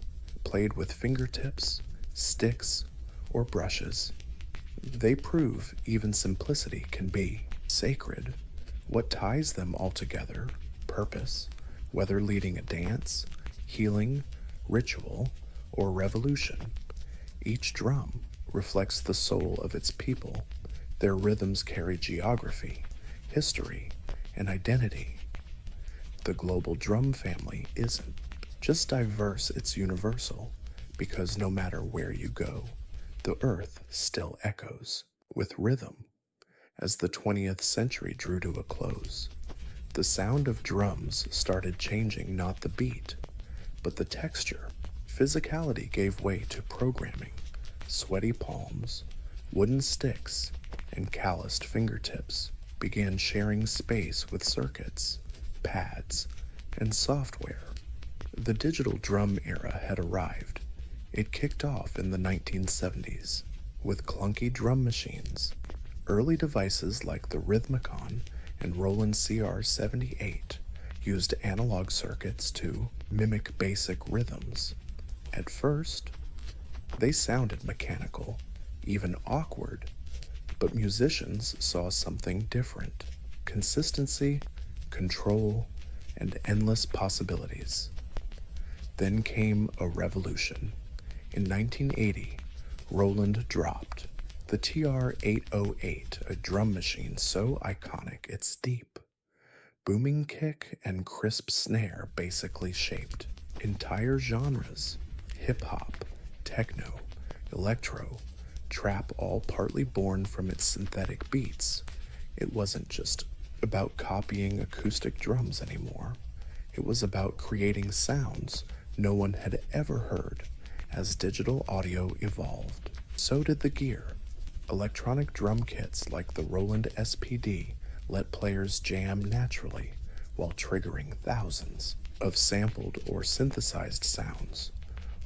played with fingertips, sticks, or brushes. They prove even simplicity can be sacred. What ties them all together, purpose, whether leading a dance, healing, ritual, or revolution. Each drum reflects the soul of its people. Their rhythms carry geography, history, and identity. The global drum family isn't just diverse, it's universal, because no matter where you go, the earth still echoes with rhythm. As the 20th century drew to a close, the sound of drums started changing, not the beat, but the texture. Physicality gave way to programming. Sweaty palms, wooden sticks, and calloused fingertips began sharing space with circuits, pads, and software. The digital drum era had arrived. It kicked off in the 1970s with clunky drum machines. Early devices like the Rhythmicon and Roland CR78 used analog circuits to mimic basic rhythms. At first, they sounded mechanical, even awkward, but musicians saw something different: consistency, control, and endless possibilities. Then came a revolution. In 1980, Roland dropped the TR-808, a drum machine so iconic it's deep. Booming kick and crisp snare basically shaped entire genres: hip-hop, techno, electro, trap, all partly born from its synthetic beats. It wasn't just about copying acoustic drums anymore. It was about creating sounds no one had ever heard. As digital audio evolved, so did the gear. Electronic drum kits like the Roland SPD let players jam naturally while triggering thousands of sampled or synthesized sounds.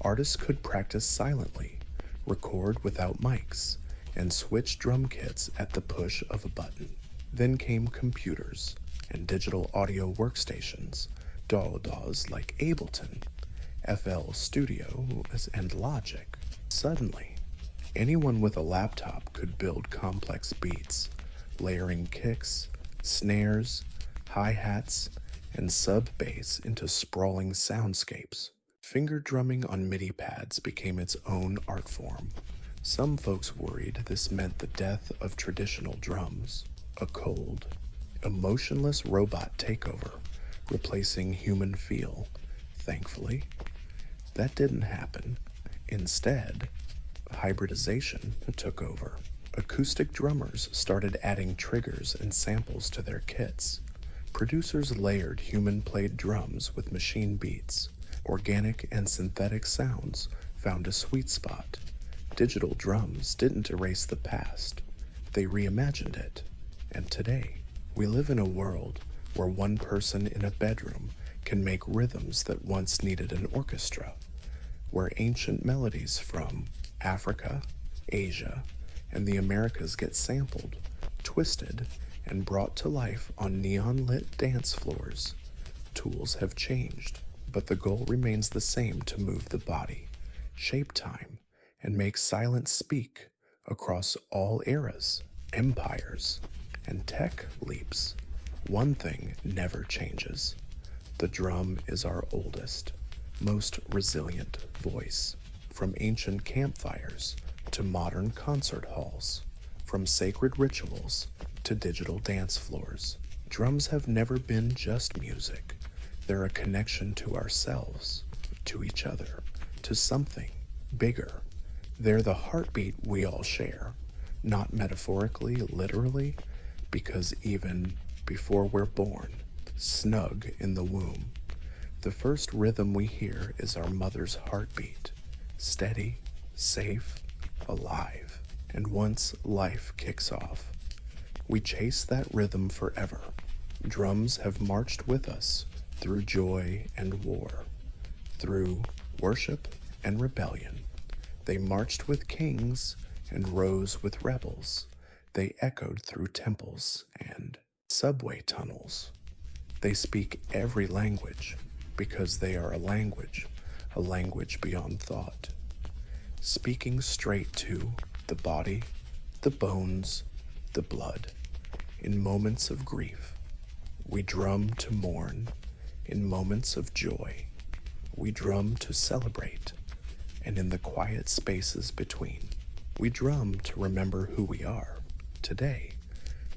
Artists could practice silently, record without mics, and switch drum kits at the push of a button. Then came computers and digital audio workstations, DAWs like Ableton, FL Studio, and Logic. Suddenly, anyone with a laptop could build complex beats, layering kicks, snares, hi-hats, and sub-bass into sprawling soundscapes. Finger drumming on MIDI pads became its own art form. Some folks worried this meant the death of traditional drums, a cold, emotionless robot takeover, replacing human feel. Thankfully, that didn't happen. Instead, hybridization took over. Acoustic drummers started adding triggers and samples to their kits. Producers layered human-played drums with machine beats. Organic and synthetic sounds found a sweet spot. Digital drums didn't erase the past. They reimagined it. And today, we live in a world where one person in a bedroom can make rhythms that once needed an orchestra, where ancient melodies from Africa, Asia, and the Americas get sampled, twisted, and brought to life on neon-lit dance floors. Tools have changed, but the goal remains the same: to move the body, shape time, and make silence speak across all eras, empires, and tech leaps. One thing never changes. The drum is our oldest, most resilient voice. From ancient campfires to modern concert halls, from sacred rituals to digital dance floors, drums have never been just music. They're a connection to ourselves, to each other, to something bigger. They're the heartbeat we all share, not metaphorically, literally, because even before we're born, snug in the womb, the first rhythm we hear is our mother's heartbeat, steady, safe, alive. And once life kicks off, we chase that rhythm forever. Drums have marched with us through joy and war, through worship and rebellion. They marched with kings and rose with rebels. They echoed through temples and subway tunnels. They speak every language because they are a language beyond thought, speaking straight to the body, the bones, the blood. In moments of grief, we drum to mourn. In moments of joy, we drum to celebrate. And in the quiet spaces between, we drum to remember who we are. Today,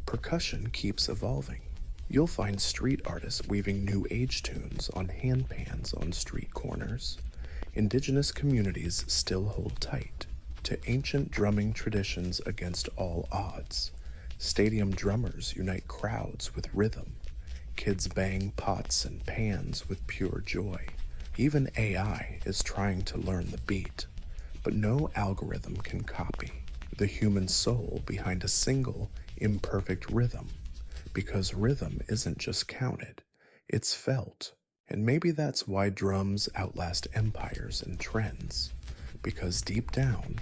percussion keeps evolving. You'll find street artists weaving new age tunes on handpans on street corners. Indigenous communities still hold tight to ancient drumming traditions against all odds. Stadium drummers unite crowds with rhythm. Kids bang pots and pans with pure joy. Even AI is trying to learn the beat, but no algorithm can copy the human soul behind a single imperfect rhythm, because rhythm isn't just counted, it's felt. And maybe that's why drums outlast empires and trends, because deep down,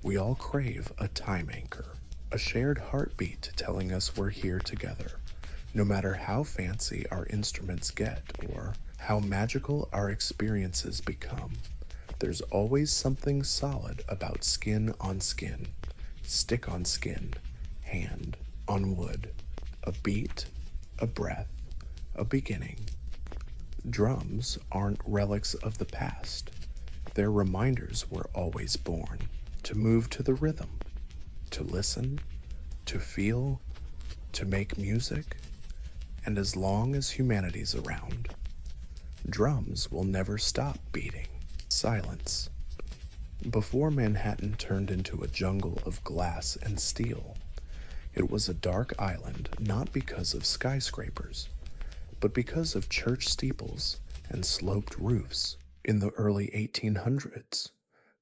we all crave a time anchor, a shared heartbeat telling us we're here together. No matter how fancy our instruments get or how magical our experiences become, there's always something solid about skin on skin, stick on skin, hand on wood, a beat, a breath, a beginning. Drums aren't relics of the past. They're reminders we're always born, to move to the rhythm, to listen, to feel, to make music. And as long as humanity's around, drums will never stop beating. Silence. Before Manhattan turned into a jungle of glass and steel, it was a dark island, not because of skyscrapers, but because of church steeples and sloped roofs. In the early 1800s,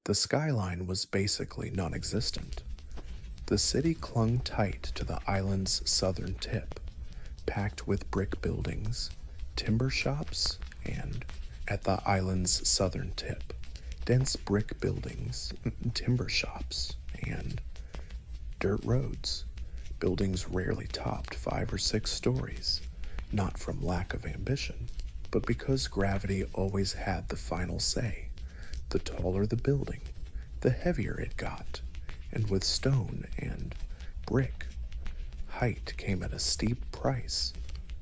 the skyline was basically non-existent. The city clung tight to the island's southern tip, packed with brick buildings, timber shops, and, at the island's southern tip, dense brick buildings, timber shops, and dirt roads. Buildings rarely topped 5 or 6 stories, not from lack of ambition, but because gravity always had the final say. The taller the building, the heavier it got, and with stone and brick, height came at a steep price.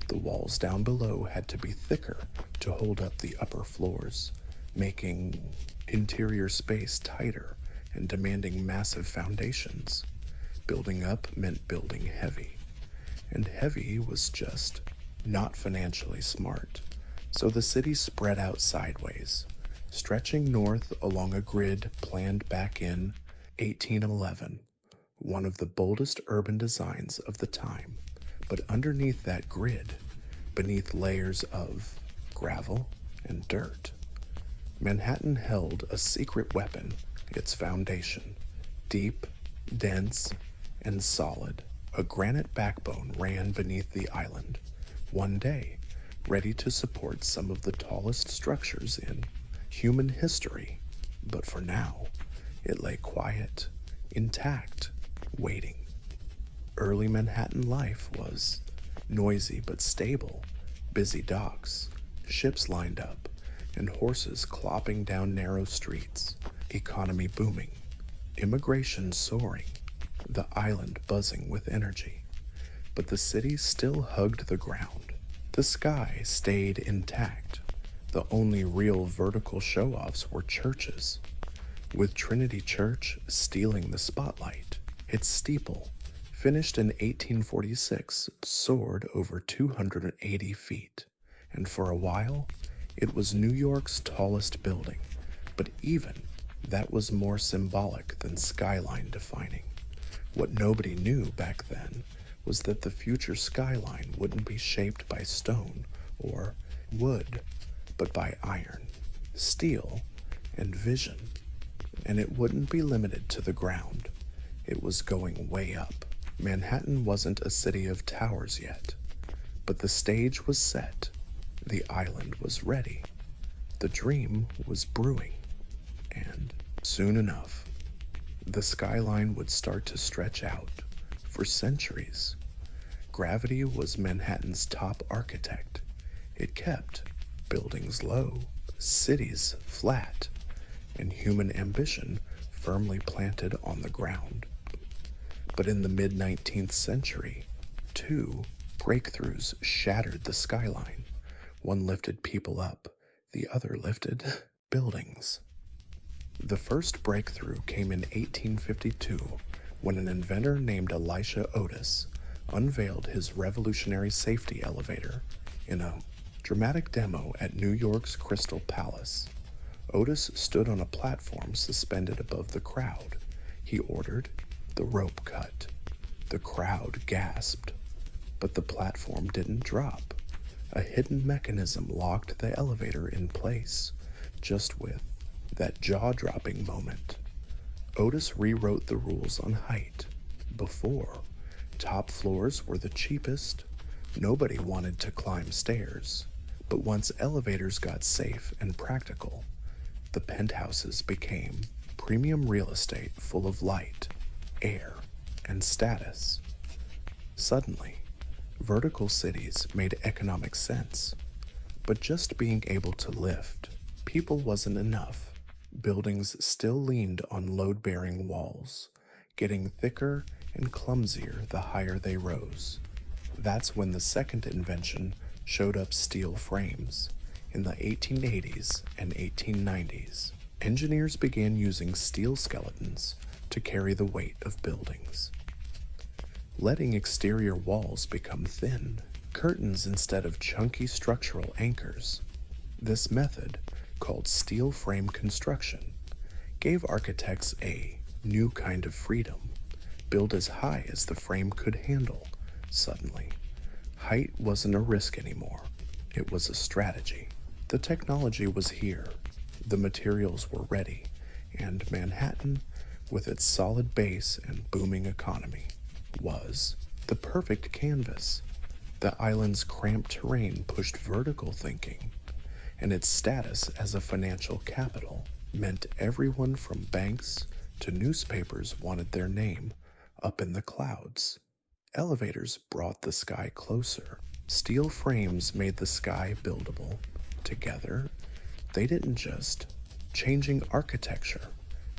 The walls down below had to be thicker to hold up the upper floors, making interior space tighter and demanding massive foundations. Building up meant building heavy, and heavy was just not financially smart. So the city spread out sideways, stretching north along a grid planned back in 1811, one of the boldest urban designs of the time. But underneath that grid, beneath layers of gravel and dirt, Manhattan held a secret weapon, its foundation, deep, dense, and solid. A granite backbone ran beneath the island, one day ready to support some of the tallest structures in human history. But for now, it lay quiet, intact, waiting. Early Manhattan life was noisy but stable, busy docks, ships lined up, and horses clopping down narrow streets, economy booming, immigration soaring, the island buzzing with energy. But the city still hugged the ground. The sky stayed intact. The only real vertical show-offs were churches, with Trinity Church stealing the spotlight. Its steeple, finished in 1846, soared over 280 feet, and for a while, it was New York's tallest building. But even that was more symbolic than skyline defining. What nobody knew back then was that the future skyline wouldn't be shaped by stone or wood, but by iron, steel, and vision. And it wouldn't be limited to the ground. It was going way up. Manhattan wasn't a city of towers yet, but the stage was set. The island was ready. The dream was brewing. And soon enough, the skyline would start to stretch out. For centuries, gravity was Manhattan's top architect. It kept buildings low, cities flat, and human ambition firmly planted on the ground. But in the mid-19th century, 2 breakthroughs shattered the skyline. One lifted people up, the other lifted buildings. The first breakthrough came in 1852 when an inventor named Elisha Otis unveiled his revolutionary safety elevator in a dramatic demo at New York's Crystal Palace. Otis stood on a platform suspended above the crowd. He ordered the rope cut. The crowd gasped, but the platform didn't drop. A hidden mechanism locked the elevator in place, just with that jaw-dropping moment. Otis rewrote the rules on height. Before, top floors were the cheapest. Nobody wanted to climb stairs. But once elevators got safe and practical, the penthouses became premium real estate full of light, air, and status. Suddenly, vertical cities made economic sense. But just being able to lift people wasn't enough. Buildings still leaned on load-bearing walls, getting thicker and clumsier the higher they rose. That's when the second invention showed up: steel frames. In the 1880s and 1890s, engineers began using steel skeletons to carry the weight of buildings, letting exterior walls become thin, curtains instead of chunky structural anchors. This method, called steel frame construction, gave architects a new kind of freedom. Build as high as the frame could handle. Suddenly, height wasn't a risk anymore. It was a strategy. The technology was here, the materials were ready, and Manhattan with its solid base and booming economy, was the perfect canvas. The island's cramped terrain pushed vertical thinking, and its status as a financial capital meant everyone from banks to newspapers wanted their name up in the clouds. Elevators brought the sky closer. Steel frames made the sky buildable. Together, they didn't just changing architecture,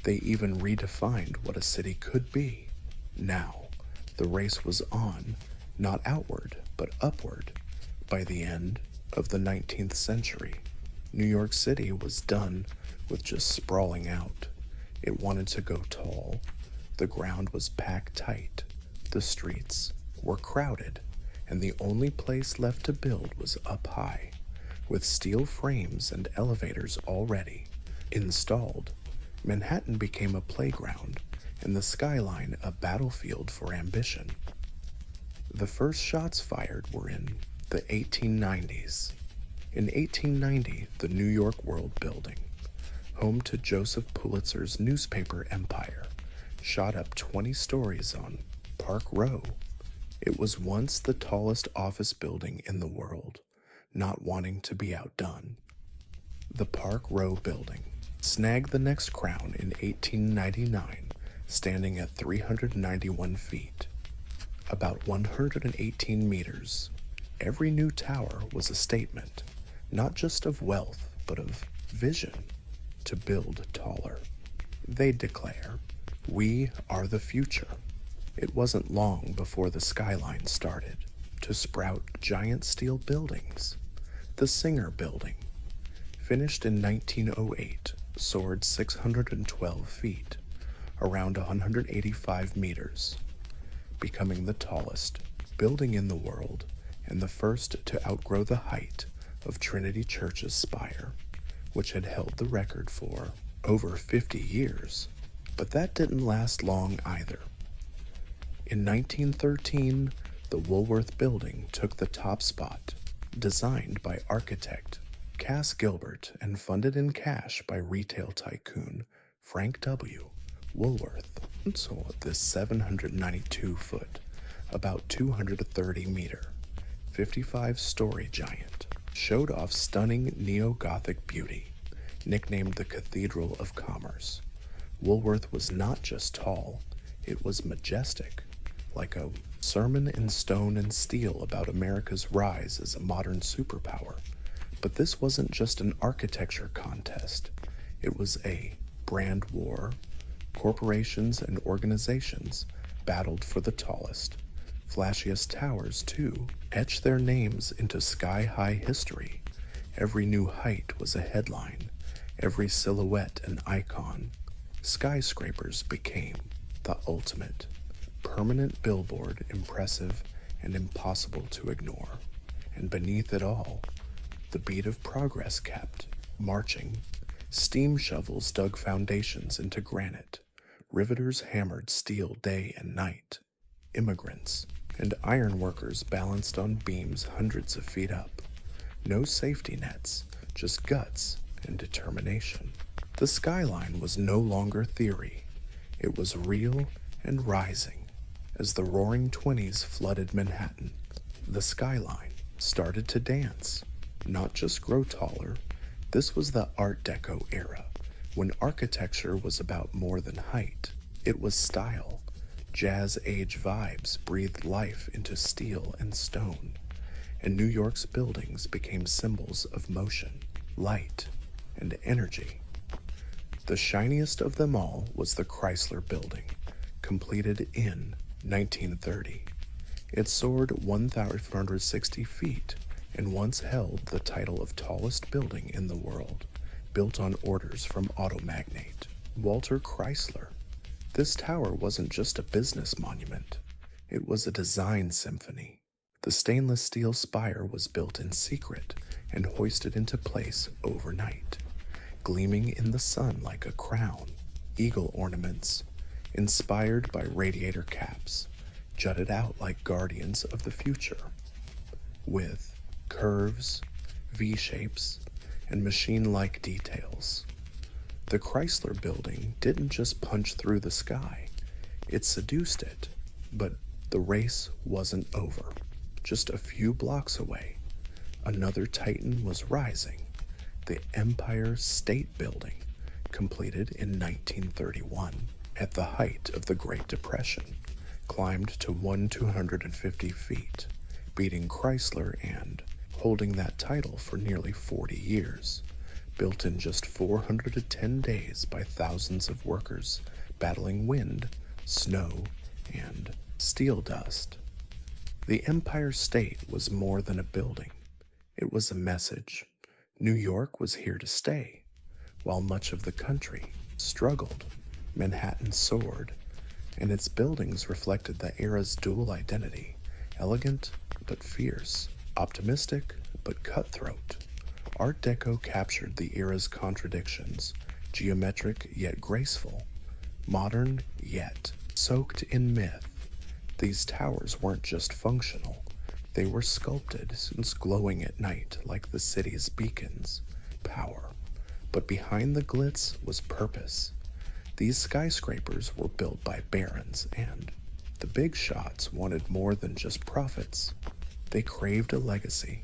they even redefined what a city could be. Now, the race was on, not outward, but upward. By the end of the 19th century, New York City was done with just sprawling out. It wanted to go tall. The ground was packed tight. The streets were crowded, and the only place left to build was up high, with steel frames and elevators already installed. Manhattan became a playground, and the skyline a battlefield for ambition. The first shots fired were in the 1890s. In 1890, the New York World Building, home to Joseph Pulitzer's newspaper empire, shot up 20 stories on Park Row. It was once the tallest office building in the world, not wanting to be outdone. The Park Row building snagged the next crown in 1899, standing at 391 feet, about 118 meters. Every new tower was a statement, not just of wealth, but of vision, to build taller. They declare, "We are the future." It wasn't long before the skyline started to sprout giant steel buildings. The Singer Building, finished in 1908, soared 612 feet, around 185 meters, becoming the tallest building in the world and the first to outgrow the height of Trinity Church's spire, which had held the record for over 50 years. But that didn't last long either. In 1913, the Woolworth Building took the top spot, designed by architect Cass Gilbert and funded in cash by retail tycoon Frank W. Woolworth. So this 792-foot, about 230-meter, 55-story giant showed off stunning neo-Gothic beauty, nicknamed the Cathedral of Commerce. Woolworth was not just tall, it was majestic, like a sermon in stone and steel about America's rise as a modern superpower. But this wasn't just an architecture contest. It was a brand war. Corporations and organizations battled for the tallest, flashiest towers, too, etched their names into sky-high history. Every new height was a headline, every silhouette an icon. Skyscrapers became the ultimate, permanent billboard, impressive and impossible to ignore. And beneath it all, the beat of progress kept marching. Steam shovels dug foundations into granite. Riveters hammered steel day and night. Immigrants and iron workers balanced on beams hundreds of feet up. No safety nets, just guts and determination. The skyline was no longer theory. It was real and rising. As the roaring 20s flooded Manhattan, the skyline started to dance, not just grow taller. This was the Art Deco era, when architecture was about more than height. It was style. Jazz age vibes breathed life into steel and stone, and New York's buildings became symbols of motion, light, and energy. The shiniest of them all was the Chrysler Building, completed in 1930. It soared 1,560 feet and once held the title of tallest building in the world, built on orders from auto magnate Walter Chrysler. This tower wasn't just a business monument, it was a design symphony. The stainless steel spire was built in secret and hoisted into place overnight, gleaming in the sun like a crown. Eagle ornaments, inspired by radiator caps, jutted out like guardians of the future, with curves, V-shapes, and machine-like details. The Chrysler Building didn't just punch through the sky, it seduced it. But the race wasn't over. Just a few blocks away, another titan was rising, the Empire State Building, completed in 1931 at the height of the Great Depression, climbed to 250 feet, beating Chrysler and holding that title for nearly 40 years, built in just 410 days by thousands of workers battling wind, snow, and steel dust. The Empire State was more than a building. It was a message. New York was here to stay. While much of the country struggled, Manhattan soared, and its buildings reflected the era's dual identity, elegant but fierce, optimistic but cutthroat. Art Deco captured the era's contradictions, geometric yet graceful, modern yet soaked in myth. These towers weren't just functional, they were sculpted since glowing at night like the city's beacons, power. But behind the glitz was purpose. These skyscrapers were built by barons, and the big shots wanted more than just profits. They craved a legacy,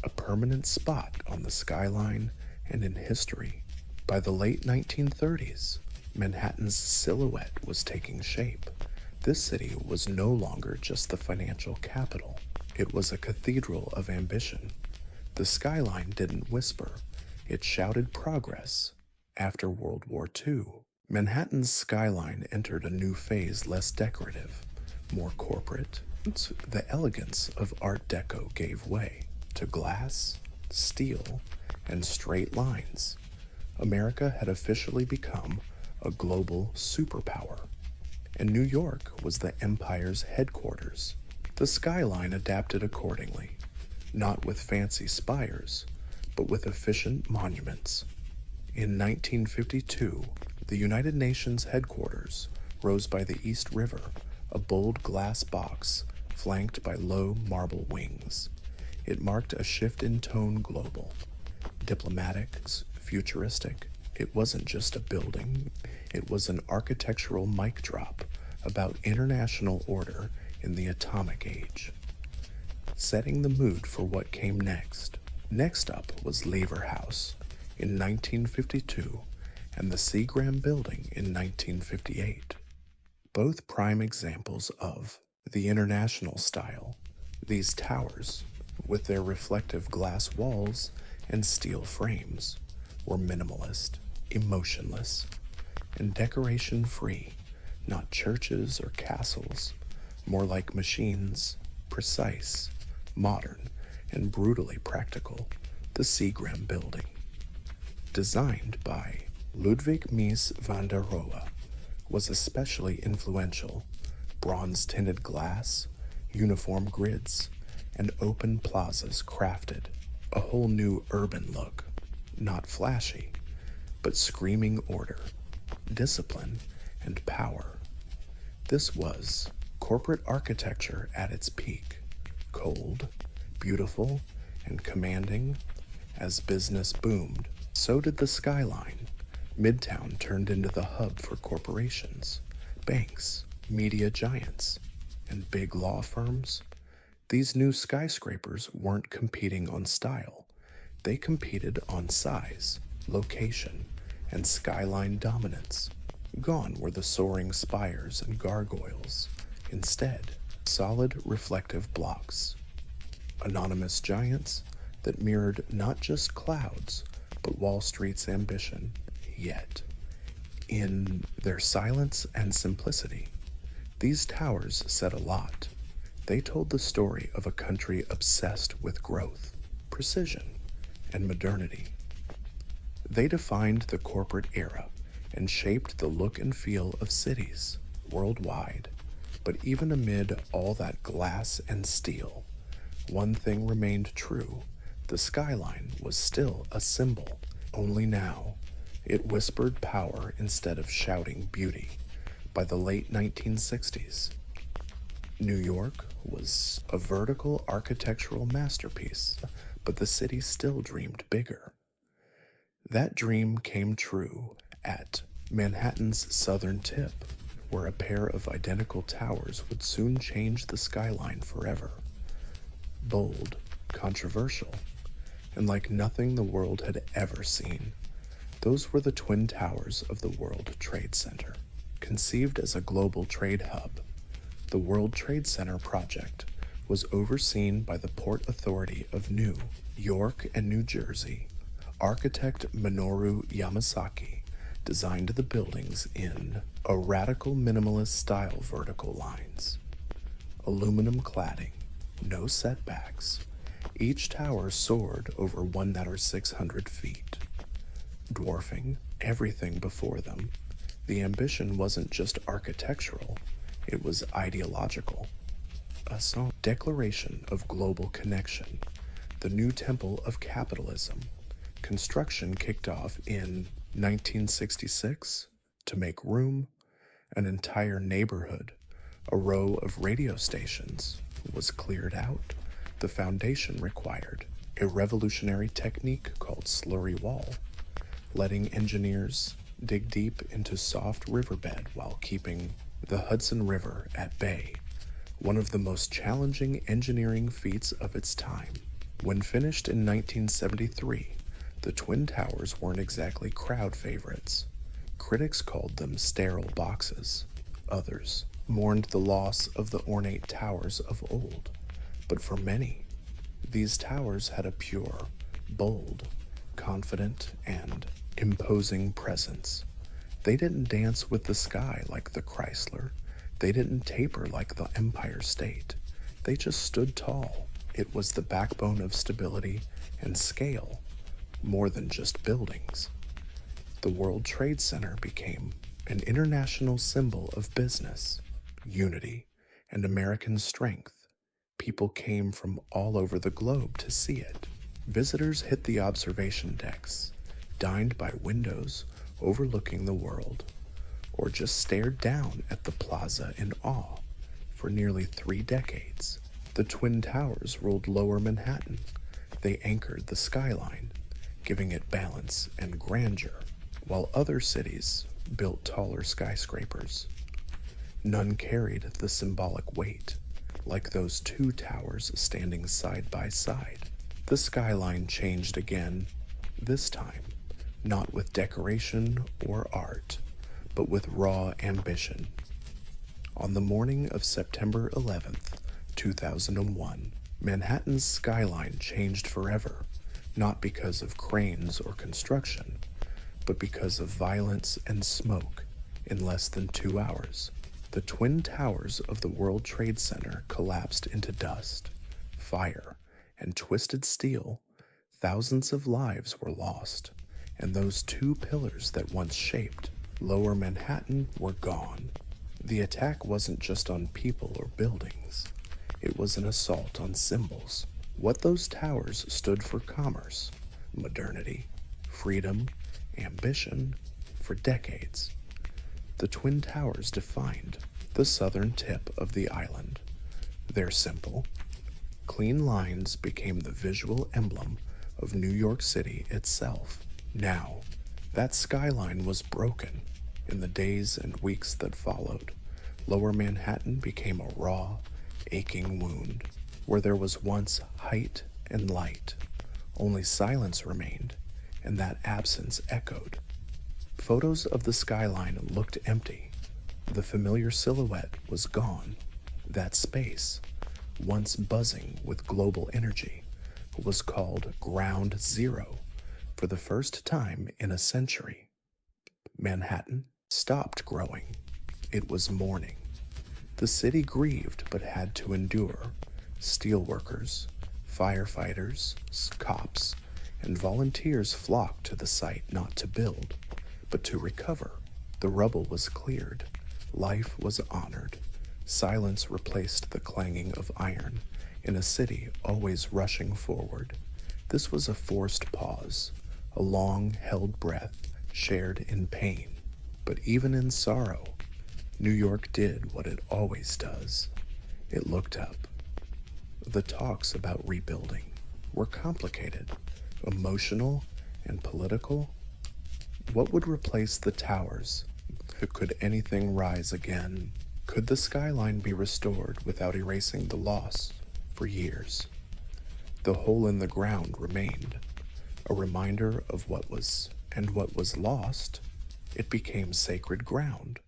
a permanent spot on the skyline and in history. By the late 1930s, Manhattan's silhouette was taking shape. This city was no longer just the financial capital. It was a cathedral of ambition. The skyline didn't whisper, it shouted progress. After World War II, Manhattan's skyline entered a new phase, less decorative, more corporate. The elegance of Art Deco gave way to glass, steel, and straight lines. America had officially become a global superpower, and New York was the empire's headquarters. The skyline adapted accordingly, not with fancy spires, but with efficient monuments. In 1952, the United Nations headquarters rose by the East River, a bold glass box flanked by low marble wings. It marked a shift in tone global. Diplomatic, futuristic. It wasn't just a building, it was an architectural mic drop about international order in the atomic age, setting the mood for what came next. Next up was Lever House in 1952 and the Seagram Building in 1958, both prime examples of the international style. These towers, with their reflective glass walls and steel frames, were minimalist, emotionless, and decoration-free, not churches or castles, more like machines, precise, modern, and brutally practical. The Seagram Building, designed by Ludwig Mies van der Rohe, was especially influential. Bronze-tinted glass, uniform grids, and open plazas crafted a whole new urban look, not flashy, but screaming order, discipline, and power. This was corporate architecture at its peak, cold, beautiful, and commanding. As business boomed, so did the skyline. Midtown turned into the hub for corporations, banks, media giants, and big law firms. These new skyscrapers weren't competing on style. They competed on size, location, and skyline dominance. Gone were the soaring spires and gargoyles. Instead, solid reflective blocks. Anonymous giants that mirrored not just clouds, but Wall Street's ambition. Yet, in their silence and simplicity, these towers said a lot. They told the story of a country obsessed with growth, precision, and modernity. They defined the corporate era and shaped the look and feel of cities worldwide. But even amid all that glass and steel, one thing remained true. The skyline was still a symbol. Only now, it whispered power instead of shouting beauty. By the late 1960s, New York was a vertical architectural masterpiece, but the city still dreamed bigger. That dream came true At Manhattan's southern tip, where a pair of identical towers would soon change the skyline forever. Bold, controversial, and like nothing the world had ever seen, those were the Twin Towers of the World Trade Center. Conceived as a global trade hub, the World Trade Center project was overseen by the Port Authority of New York and New Jersey. Architect Minoru Yamasaki designed the buildings in a radical minimalist style vertical lines, aluminum cladding, no setbacks. Each tower soared over 1,600 feet, dwarfing everything before them. The ambition wasn't just architectural, it was ideological. A song declaration of global connection, the new temple of capitalism. Construction kicked off in 1966 to make room. An entire neighborhood, a row of radio stations, was cleared out. The foundation required a revolutionary technique called slurry wall, letting engineers dig deep into soft riverbed while keeping the Hudson River at bay, one of the most challenging engineering feats of its time. When finished in 1973, the Twin Towers weren't exactly crowd favorites. Critics called them sterile boxes. Others mourned the loss of the ornate towers of old. But for many, these towers had a pure, bold, confident, and imposing presence. They didn't dance with the sky like the Chrysler. They didn't taper like the Empire State. They just stood tall. It was the backbone of stability and scale, more than just buildings. The World Trade Center became an international symbol of business, unity, and American strength. People came from all over the globe to see it. Visitors hit the observation decks, dined by windows overlooking the world, or just stared down at the plaza in awe. For nearly 3 decades, the Twin Towers ruled Lower Manhattan. They anchored the skyline, giving it balance and grandeur, while other cities built taller skyscrapers. None carried the symbolic weight, like those 2 towers standing side by side. The skyline changed again, this time, not with decoration or art, but with raw ambition. On the morning of September 11th, 2001, Manhattan's skyline changed forever, not because of cranes or construction, but because of violence and smoke. In less than 2 hours, the Twin Towers of the World Trade Center collapsed into dust, fire, and twisted steel. Thousands of lives were lost, and those 2 pillars that once shaped Lower Manhattan were gone. The attack wasn't just on people or buildings. It was an assault on symbols. What those towers stood for: commerce, modernity, freedom, ambition, for decades. The Twin Towers defined the southern tip of the island. Their simple, clean lines became the visual emblem of New York City itself. Now, that skyline was broken. In the days and weeks that followed, Lower Manhattan became a raw, aching wound. Where there was once height and light, only silence remained, and that absence echoed. Photos of the skyline looked empty. The familiar silhouette was gone. That space, once buzzing with global energy, was called Ground Zero for the first time in a century. Manhattan stopped growing. It was mourning. The city grieved but had to endure. Steelworkers, firefighters, cops, and volunteers flocked to the site not to build, but to recover. The rubble was cleared. Life was honored. Silence replaced the clanging of iron in a city always rushing forward. This was a forced pause, a long-held breath shared in pain. But even in sorrow, New York did what it always does. It looked up. The talks about rebuilding were complicated, emotional, and political. What would replace the towers? Could anything rise again? Could the skyline be restored without erasing the loss for years? The hole in the ground remained, a reminder of what was, and what was lost, it became sacred ground.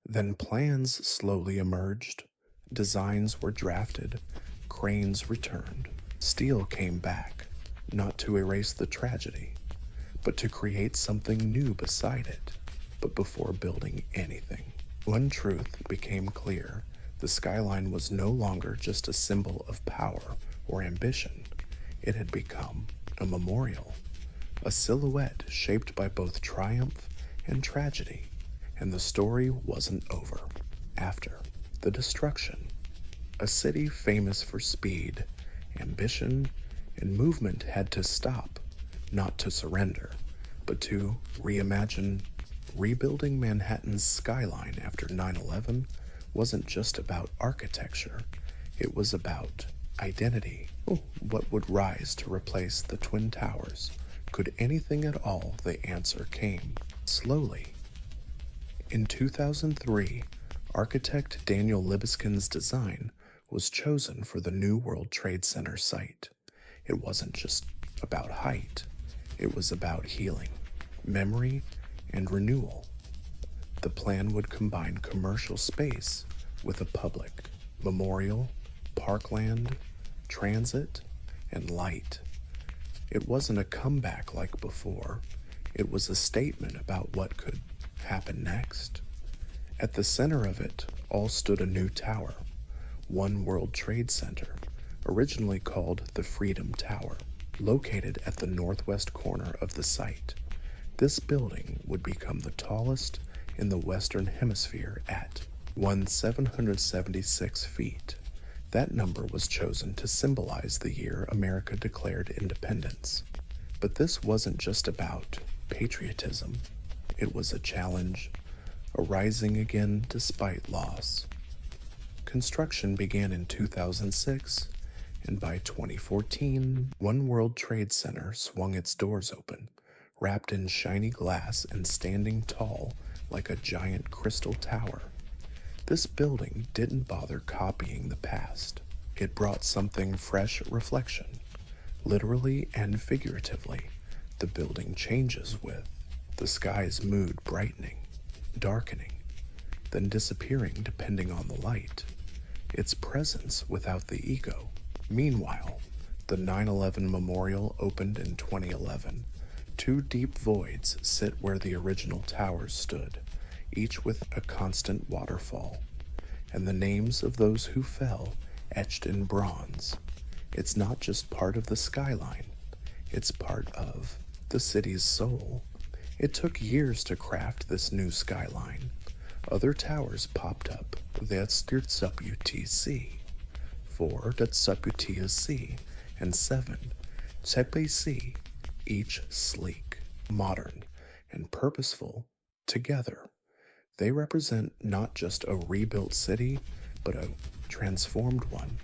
Then plans slowly emerged, designs were drafted, cranes returned, steel came back, not to erase the tragedy, but to create something new beside it. But before building anything, one truth became clear. The skyline was no longer just a symbol of power or ambition. It had become a memorial, a silhouette shaped by both triumph and tragedy. And the story wasn't over. After the destruction, a city famous for speed, ambition, and movement had to stop, not to surrender, but to reimagine. Rebuilding Manhattan's skyline after 9/11 wasn't just about architecture, it was about identity. What would rise to replace the Twin Towers? Could anything at all? The answer came slowly. In 2003, architect Daniel Libeskind's design was chosen for the new World Trade Center site. It wasn't just about height, it was about healing, memory, and renewal. The plan would combine commercial space with a public, memorial, parkland, transit, and light. It wasn't a comeback like before, it was a statement about what could happen next. At the center of it all stood a new tower, One World Trade Center, originally called the Freedom Tower, located at the northwest corner of the site. This building would become the tallest in the Western Hemisphere at 776 feet. That number was chosen to symbolize the year America declared independence. But this wasn't just about patriotism. It was a challenge, a rising again despite loss. Construction began in 2006, and by 2014, One World Trade Center swung its doors open, wrapped in shiny glass and standing tall like a giant crystal tower. This building didn't bother copying the past. It brought something fresh reflection. Literally and figuratively, the building changes with the sky's mood brightening, darkening, then disappearing depending on the light. Its presence without the ego. Meanwhile, the 9/11 Memorial opened in 2011. Two deep voids sit where the original towers stood, each with a constant waterfall, and the names of those who fell etched in bronze. It's not just part of the skyline, it's part of the city's soul. It took years to craft this new skyline. Other towers popped up. That's WTC, 4 WTC, and 7 TPC, each sleek, modern, and purposeful together. They represent not just a rebuilt city, but a transformed one.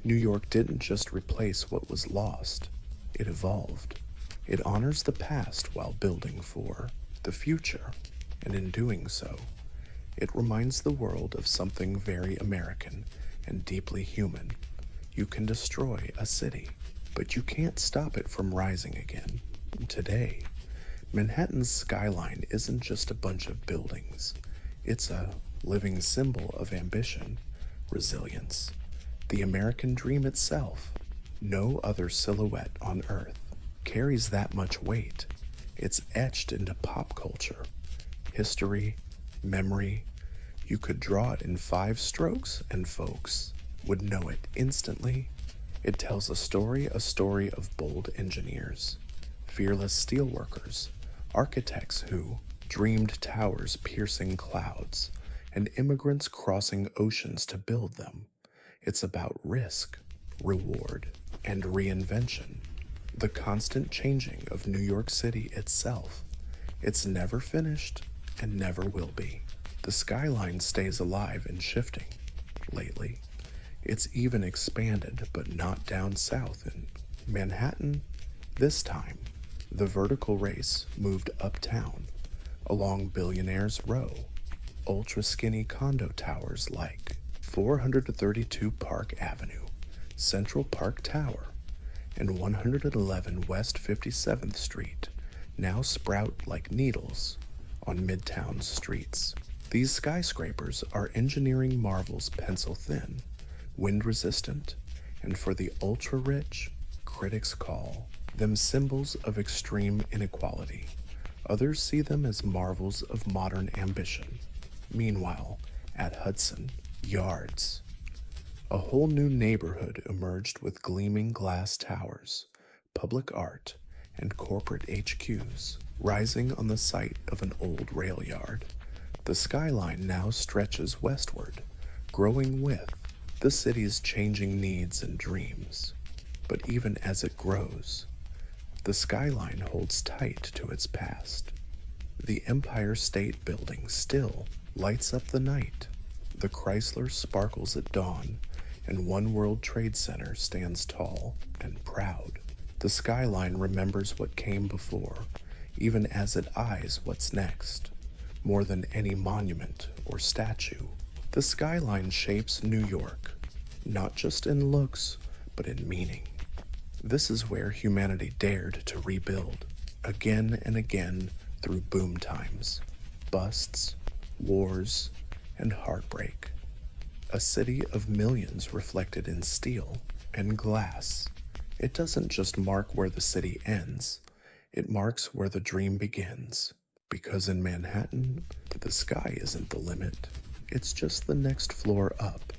New York didn't just replace what was lost, it evolved. It honors the past while building for the future, and in doing so, it reminds the world of something very American and deeply human. You can destroy a city, but you can't stop it from rising again. Today, Manhattan's skyline isn't just a bunch of buildings. It's a living symbol of ambition, resilience, the American dream itself. No other silhouette on Earth carries that much weight. It's etched into pop culture, history, memory. You could draw it in 5 strokes and folks would know it instantly. It tells a story of bold engineers, fearless steelworkers, architects who dreamed towers piercing clouds, and immigrants crossing oceans to build them. It's about risk, reward, and reinvention. The constant changing of New York City itself. It's never finished and never will be. The skyline stays alive and shifting. Lately, it's even expanded, but not down south in Manhattan. This time, The vertical race moved uptown, along Billionaires Row, ultra-skinny condo towers like 432 Park Avenue, Central Park Tower, and 111 West 57th Street now sprout like needles on Midtown's streets. These skyscrapers are engineering marvels pencil thin, wind resistant, and for the ultra rich, critics call them symbols of extreme inequality. Others see them as marvels of modern ambition. Meanwhile, at Hudson Yards, a whole new neighborhood emerged with gleaming glass towers, public art, and corporate HQs rising on the site of an old rail yard. The skyline now stretches westward, growing with the city's changing needs and dreams. But even as it grows, the skyline holds tight to its past. The Empire State Building still lights up the night. The Chrysler sparkles at dawn, and One World Trade Center stands tall and proud. The skyline remembers what came before, even as it eyes what's next. More than any monument or statue, the skyline shapes New York, not just in looks, but in meaning. This is where humanity dared to rebuild, again and again through boom times, busts, wars, and heartbreak. A city of millions reflected in steel and glass. It doesn't just mark where the city ends, it marks where the dream begins. Because in Manhattan, the sky isn't the limit, it's just the next floor up.